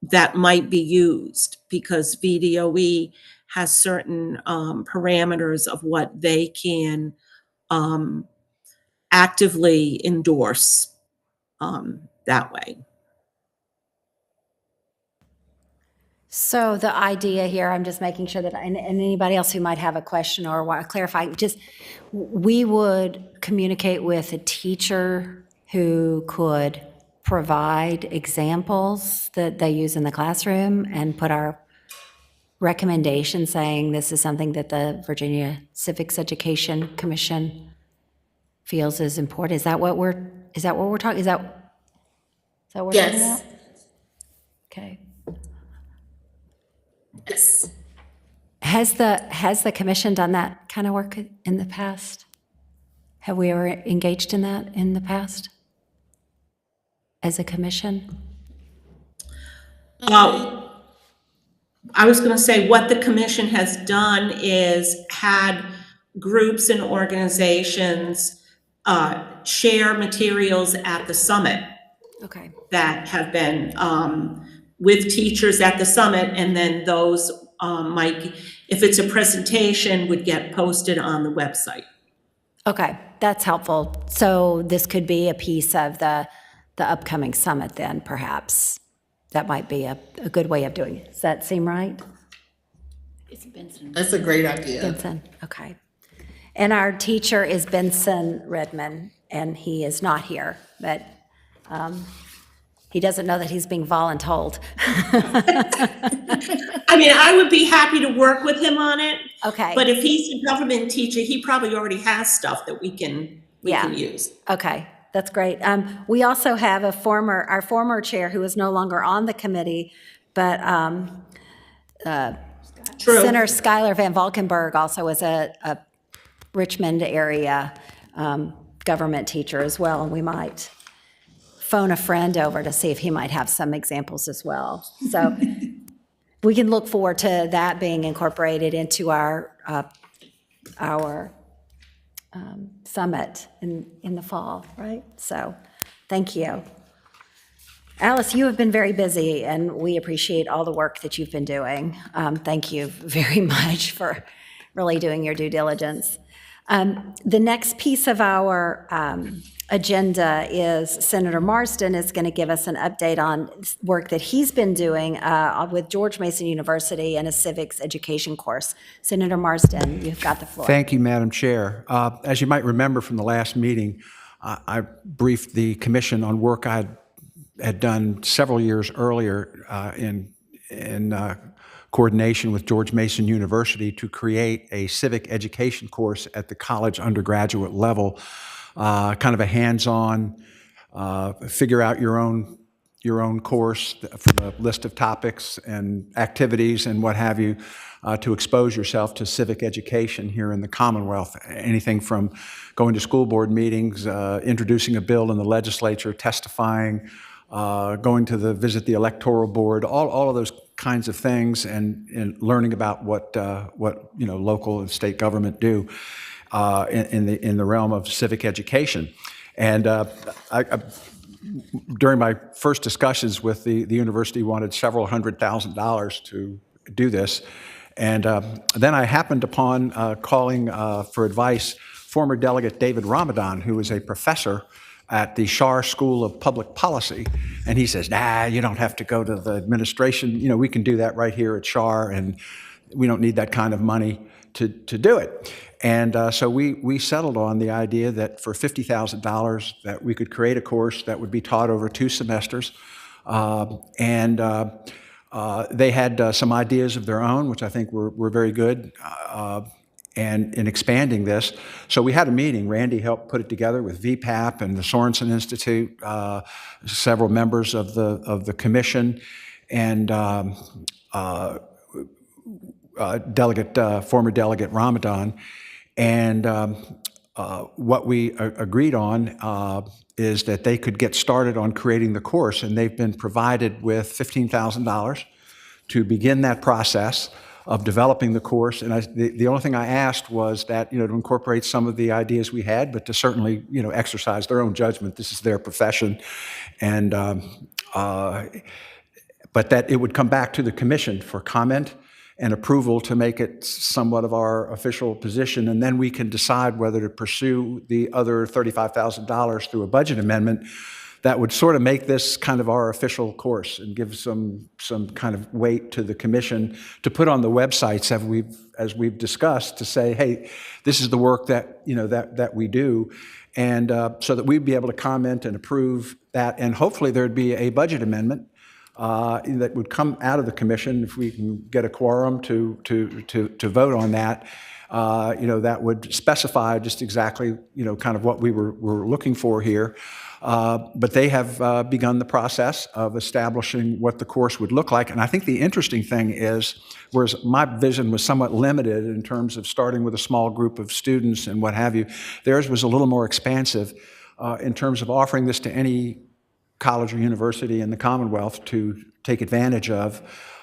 that might be used, because VDOE has certain parameters of what they can actively endorse that way. So the idea here, I'm just making sure that, and anybody else who might have a question or want to clarify, just we would communicate with a teacher who could provide examples that they use in the classroom and put our recommendation saying this is something that the Virginia Civics Education Commission feels is important. Is that what we're talking? Is that what we're talking Yes. about? Okay. Yes. Has the commission done that kind of work in the past? Have we ever engaged in that in the past as a commission? I was going to say what the commission has done is had groups and organizations share materials at the summit. Okay. That have been with teachers at the summit, and then those might, if it's a presentation, would get posted on the website. Okay, that's helpful. So this could be a piece of the upcoming summit then, perhaps. That might be a good way of doing it. Does that seem right? It's Benson. That's a great idea. Benson, okay. And our teacher is Benson Redmond, and he is not here, but He doesn't know that he's being voluntold. I mean, I would be happy to work with him on it. Okay. But if he's a government teacher, he probably already has stuff that we can use. Okay, that's great. We also have our former chair who is no longer on the committee, but True. Senator Schuyler Van Valkenburg also is a Richmond area government teacher as well, and we might phone a friend over to see if he might have some examples as well. So we can look forward to that being incorporated into our summit in the fall, right? So thank you. Alice, you have been very busy, and we appreciate all the work that you've been doing. Thank you very much for really doing your due diligence. The next piece of our agenda is Senator Marsden is going to give us an update on work that he's been doing with George Mason University and a civics education course. Senator Marsden, you've got the floor. Thank you, Madam Chair. As you might remember from the last meeting, I briefed the commission on work I had done several years earlier in coordination with George Mason University to create a civic education course at the college undergraduate level, kind of a hands-on, figure out your own course from a list of topics and activities and what have you, to expose yourself to civic education here in the Commonwealth. Anything from going to school board meetings, introducing a bill in the legislature, testifying, going to visit the electoral board, all of those kinds of things, and learning about what local and state government do in the realm of civic education. And during my first discussions with the university, wanted several $100,000 to do this, and then I happened upon calling for advice former Delegate David Ramadan, who is a professor at the Schar School of Public Policy, and he says, "Nah, you don't have to go to the administration. We can do that right here at Schar, and we don't need that kind of money to do it." And so we settled on the idea that for $50,000 that we could create a course that would be taught over 2 semesters, and they had some ideas of their own, which I think were very good. And in expanding this. So we had a meeting. Randy helped put it together with VPAP and the Sorensen Institute, several members of the commission, and former Delegate Ramadan. And what we agreed on is that they could get started on creating the course, and they've been provided with $15,000 to begin that process of developing the course. And the only thing I asked was that, to incorporate some of the ideas we had, but to certainly, exercise their own judgment. This is their profession. And, but that it would come back to the commission for comment and approval to make it somewhat of our official position. And then we can decide whether to pursue the other $35,000 through a budget amendment that would sort of make this kind of our official course and give some kind of weight to the commission to put on the websites as we've discussed, to say, hey, this is the work that that we do, and so that we'd be able to comment and approve that, and hopefully there'd be a budget amendment that would come out of the commission if we can get a quorum to vote on that. That would specify just exactly kind of what we're looking for here. But they have begun the process of establishing what the course would look like. And I think the interesting thing is, whereas my vision was somewhat limited in terms of starting with a small group of students and what have you, theirs was a little more expansive in terms of offering this to any college or university in the Commonwealth to take advantage of,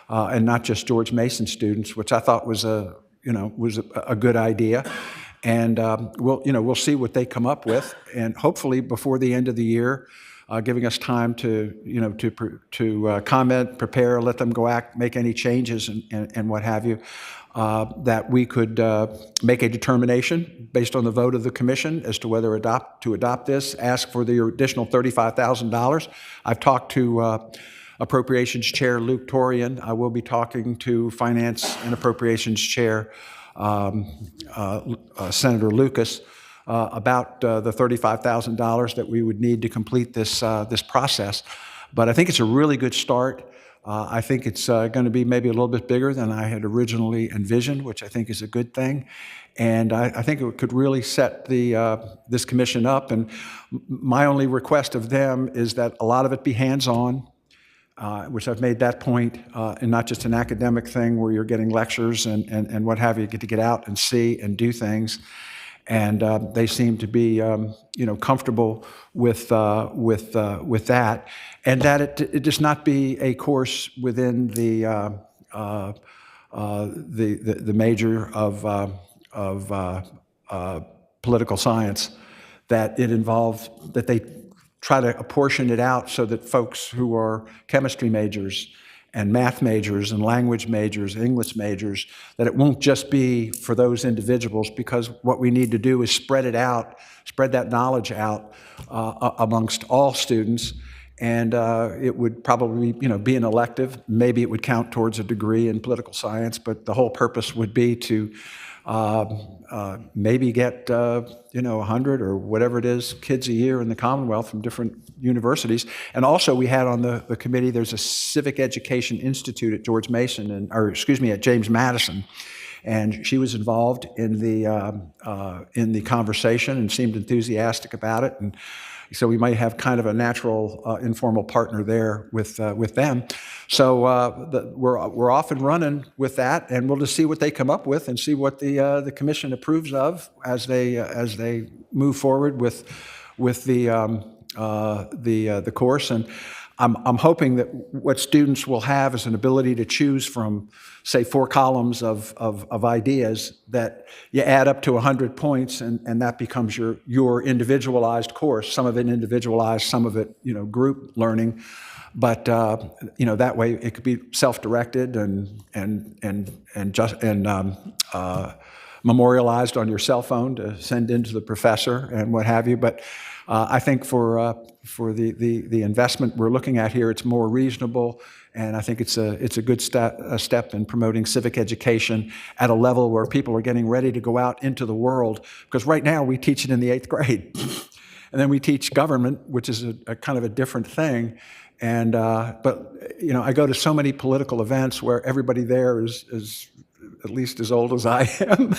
and not just George Mason students, which I thought was a good idea. And we'll see what they come up with, and hopefully before the end of the year, giving us time to comment, prepare, let them go act, make any changes, and what have you, that we could make a determination based on the vote of the commission as to whether to adopt this, ask for the additional $35,000. I've talked to Appropriations Chair Luke Torian. I will be talking to Finance and Appropriations Chair Senator Lucas about the $35,000 that we would need to complete this process. But I think it's a really good start. I think it's going to be maybe a little bit bigger than I had originally envisioned, which I think is a good thing. And I think it could really set this commission up. And my only request of them is that a lot of it be hands-on, which I've made that point, and not just an academic thing where you're getting lectures and what have you. You get to get out and see and do things. And they seem to be, comfortable with that, and that it just not be a course within the major of political science, that it involves that they try to apportion it out so that folks who are chemistry majors and math majors and language majors, English majors, that it won't just be for those individuals, because what we need to do is spread it out, spread that knowledge out amongst all students. And it would probably, be an elective. Maybe it would count towards a degree in political science, but the whole purpose would be to maybe get 100 or whatever it is kids a year in the Commonwealth from different universities. And also we had on the committee, there's a Civic Education Institute at George Mason, at James Madison. And she was involved in the conversation and seemed enthusiastic about it. And so we might have kind of a natural informal partner there with them. So we're off and running with that, and we'll just see what they come up with and see what the commission approves of as they move forward with the course. And I'm hoping that what students will have is an ability to choose from, say, 4 columns of ideas that you add up to 100 points, and that becomes your individualized course. Some of it individualized, some of it group learning, but that way it could be self-directed and memorialized on your cell phone to send in to the professor and what have you. But I think for the investment we're looking at here, it's more reasonable, and I think it's a good step in promoting civic education at a level where people are getting ready to go out into the world. Because right now we teach it in the 8th grade, and then we teach government, which is a kind of a different thing. And but I go to so many political events where everybody there is at least as old as I am.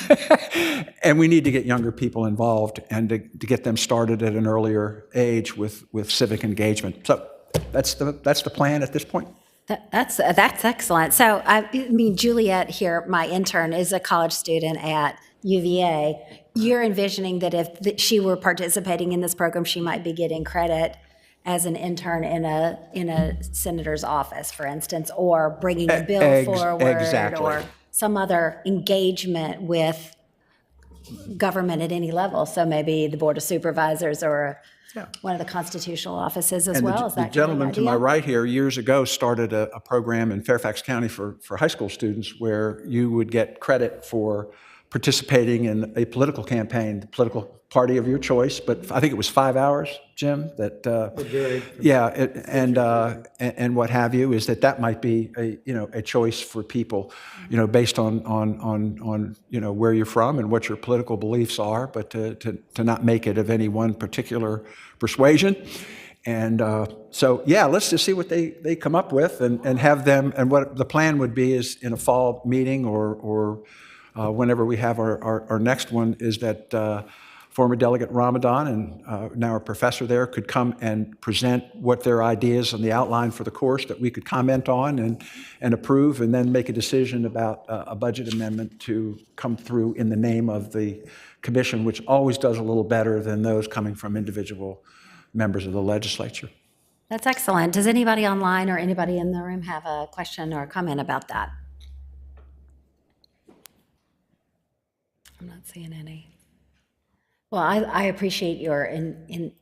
And we need to get younger people involved and to get them started at an earlier age with civic engagement. So that's the plan at this point. That's excellent. So, Juliet here, my intern, is a college student at UVA. You're envisioning that if she were participating in this program, she might be getting credit as an intern in a senator's office, for instance, or bringing a bill forward, exactly. or some other engagement with government at any level. So maybe the Board of Supervisors or one of the constitutional offices as well. Is that the gentleman to my right here years ago started a program in Fairfax County for high school students where you would get credit for participating in a political campaign, the political party of your choice. But I think it was 5 hours, Jim, that and what have you, is that might be a choice for people, based on where you're from and what your political beliefs are, but to not make it of any one particular persuasion. And so let's just see what they come up with and have them. And what the plan would be is in a fall meeting or whenever we have our next one, is that former Delegate Ramadan and now a professor there could come and present what their ideas on the outline for the course that we could comment on and approve, and then make a decision about a budget amendment to come through in the name of the commission, which always does a little better than those coming from individual members of the legislature. That's excellent. Does anybody online or anybody in the room have a question or a comment about that? I'm not seeing any. Well, I appreciate your initiative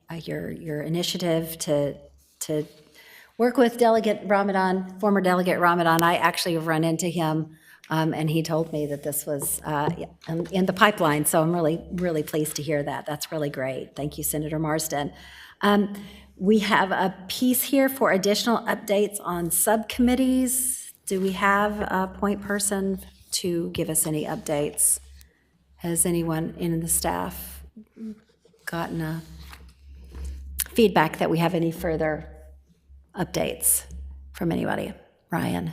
to work with Delegate Ramadan, former Delegate Ramadan. I actually have run into him, and he told me that this was in the pipeline. So I'm really pleased to hear that. That's really great. Thank you, Senator Marsden. We have a piece here for additional updates on subcommittees. Do we have a point person to give us any updates? Has anyone in the staff gotten a feedback that we have any further updates from anybody. Ryan?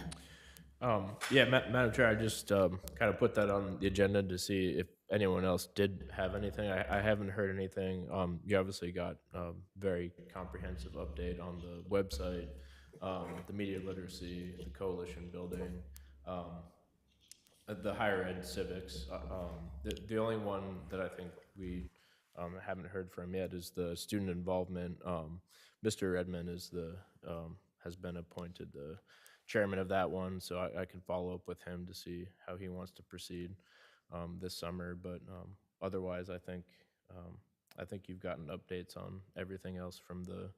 Yeah, Madam Chair, I just kind of put that on the agenda to see if anyone else did have anything. I haven't heard anything. You obviously got very comprehensive update on the website, the media literacy, the coalition building, the higher ed civics. The only one that I think we haven't heard from yet is the student involvement. Mr. Redmond is has been appointed the chairman of that one, so I can follow up with him to see how he wants to proceed this summer. But otherwise, I think you've gotten updates on everything else from the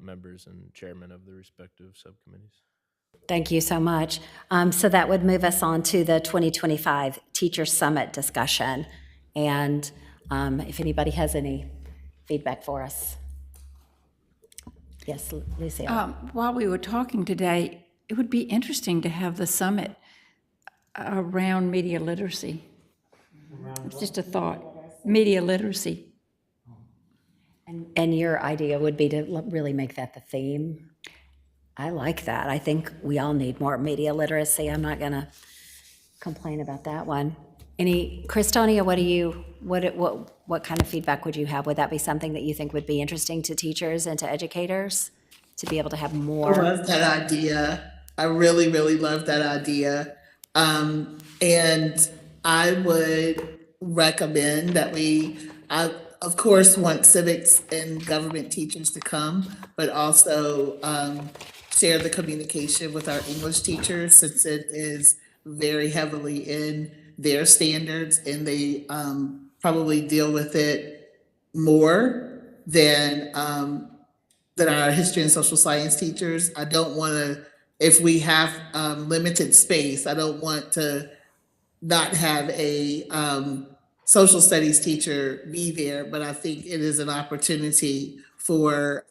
members and chairman of the respective subcommittees. Thank you so much. So that would move us on to the 2025 Teacher Summit discussion. And if anybody has any feedback for us. Yes, Lucille. While we were talking today, it would be interesting to have the summit around media literacy. It's just a thought. Media literacy. And your idea would be to really make that the theme? I like that. I think we all need more media literacy. I'm not going to complain about that one. Christonia, what kind of feedback would you have? Would that be something that you think would be interesting to teachers and to educators to be able to have I more? love that idea. I really, really love that idea. And I would recommend that I of course want civics and government teachers to come, but also share the communication with our English teachers, since it is very heavily in their standards, and they probably deal with it more than our history and social science teachers. I don't want to, if we have limited space, I don't want to not have a social studies teacher be there, but I think it is an opportunity for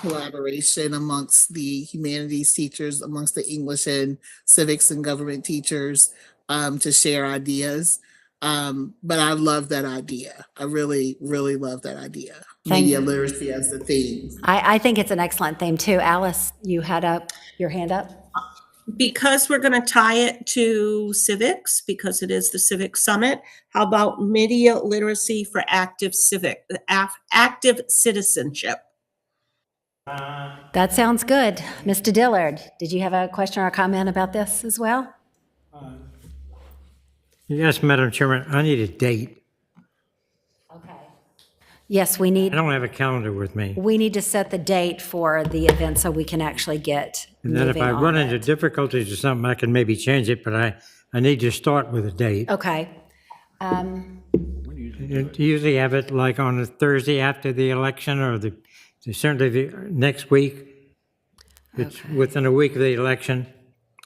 collaboration amongst the humanities teachers, amongst the English and civics and government teachers, to share ideas. But I love that idea. I really, really love that idea. Media literacy as the theme. I think it's an excellent theme too. Alice, you had your hand up? Because we're going to tie it to civics, because it is the Civic Summit, how about media literacy for active citizenship? That sounds good. Mr. Dillard, did you have a question or a comment about this as well? Yes, Madam Chairman, I need a date. Okay. Yes, I don't have a calendar with me. we need to set the date for the event so we can actually get And then if moving I on run it. into difficulties or something, I can maybe change it, but I need to start with a date. Okay. You usually have it like on a Thursday after the election, or certainly the next week. It's within a week of the election,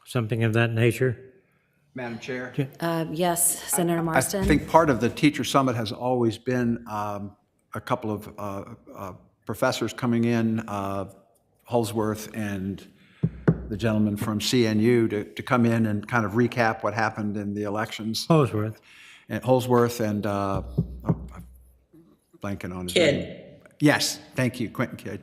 something of that nature. Madam Chair? Yes, Senator Marston? I think part of the Teacher Summit has always been a couple of professors coming in, Holsworth and the gentleman from CNU, to come in and kind of recap what happened in the elections. Holsworth. And Holsworth and, I'm blanking on his Kidd. name. Yes, thank you, Quentin Kidd.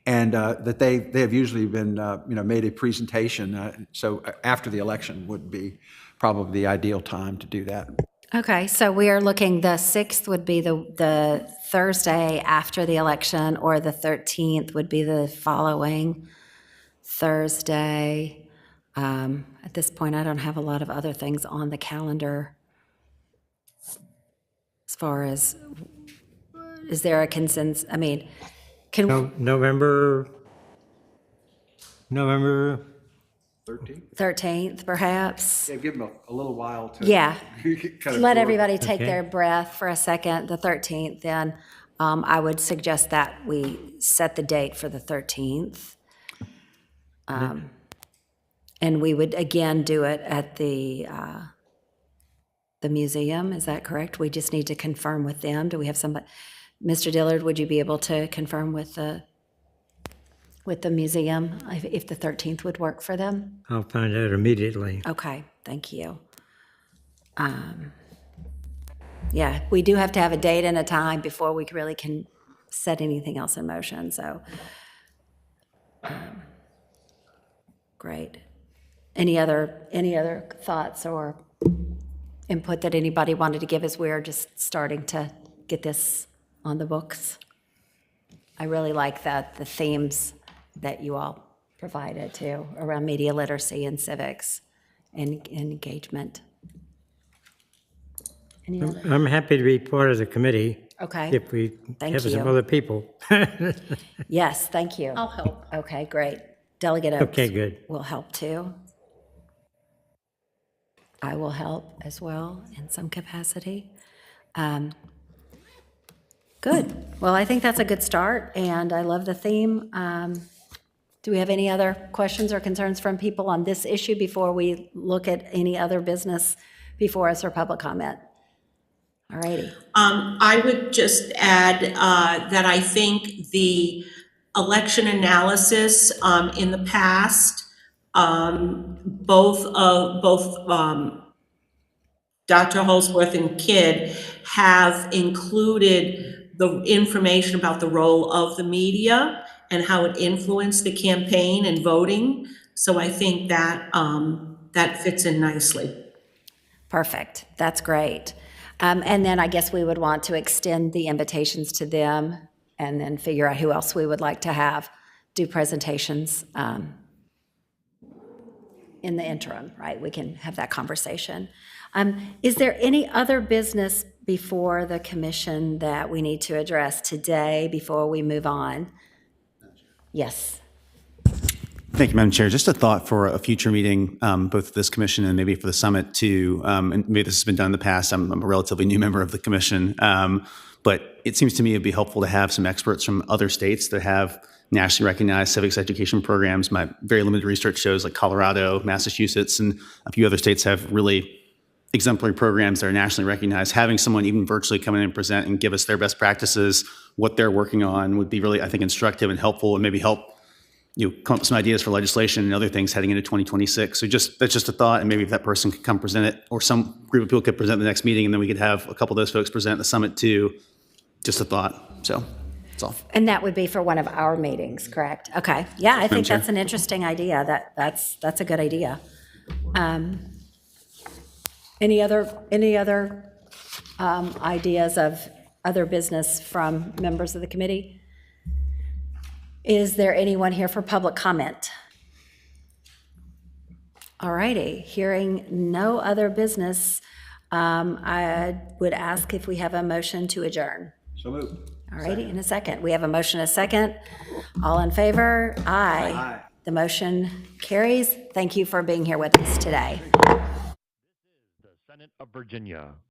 And that they have usually been, made a presentation. So after the election would be probably the ideal time to do that. Okay, so we are looking, the 6th would be the Thursday after the election, or the 13th would be the following Thursday. At this point, I don't have a lot of other things on the calendar. As far as, is there a consensus? I mean, can, November 13th perhaps? Yeah, give them a little while to. Yeah. kind of Let absorb. everybody take Okay. their breath for a second. The 13th, then I would suggest that we set the date for the 13th. And we would again do it at the museum, is that correct? We just need to confirm with them. Do we have somebody? Mr. Dillard, would you be able to confirm with the museum if the 13th would work for them? I'll find out immediately. Okay, thank you. Yeah, we do have to have a date and a time before we really can set anything else in motion, so. Great. Any other thoughts or input that anybody wanted to give as we're just starting to get this on the books? I really like that, the themes that you all provided too, around media literacy and civics and engagement. Any other? I'm happy to be part of the committee Okay. if we Thank have some you. other people. Yes, thank you. I'll help. Okay, great. Delegate Oaks. Okay, good. Will help too. I will help as well in some capacity. Good. Well, I think that's a good start, and I love the theme. Do we have any other questions or concerns from people on this issue before we look at any other business before us or public comment? All righty. I would just add that I think the election analysis in the past, both Dr. Holsworth and Kidd have included the information about the role of the media and how it influenced the campaign and voting. So I think that that fits in nicely. Perfect. That's great. And then I guess we would want to extend the invitations to them and then figure out who else we would like to have do presentations in the interim, right? We can have that conversation. Is there any other business before the commission that we need to address today before we move on? Yes. Thank you, Madam Chair. Just a thought for a future meeting, both this commission and maybe for the summit too. And maybe this has been done in the past. I'm a relatively new member of the commission. But it seems to me it'd be helpful to have some experts from other states that have nationally recognized civics education programs. My very limited research shows like Colorado, Massachusetts, and a few other states have really exemplary programs that are nationally recognized. Having someone even virtually come in and present and give us their best practices, what they're working on, would be really, I think, instructive and helpful, and maybe help come up with some ideas for legislation and other things heading into 2026. So that's just a thought, and maybe if that person could come present it, or some group of people could present the next meeting, and then we could have a couple of those folks present at the summit too. Just a thought. So that's all. And that would be for one of our meetings, correct? Okay. Yeah, I think that's an interesting idea. That's a good idea. Any other ideas of other business from members of the committee? Is there anyone here for public comment? All righty, hearing no other business, I would ask if we have a motion to adjourn. So moved. All righty, in a second. We have a motion, a second. All in favor? Aye. Aye. The motion carries. Thank you for being here with us today. Senate of Virginia.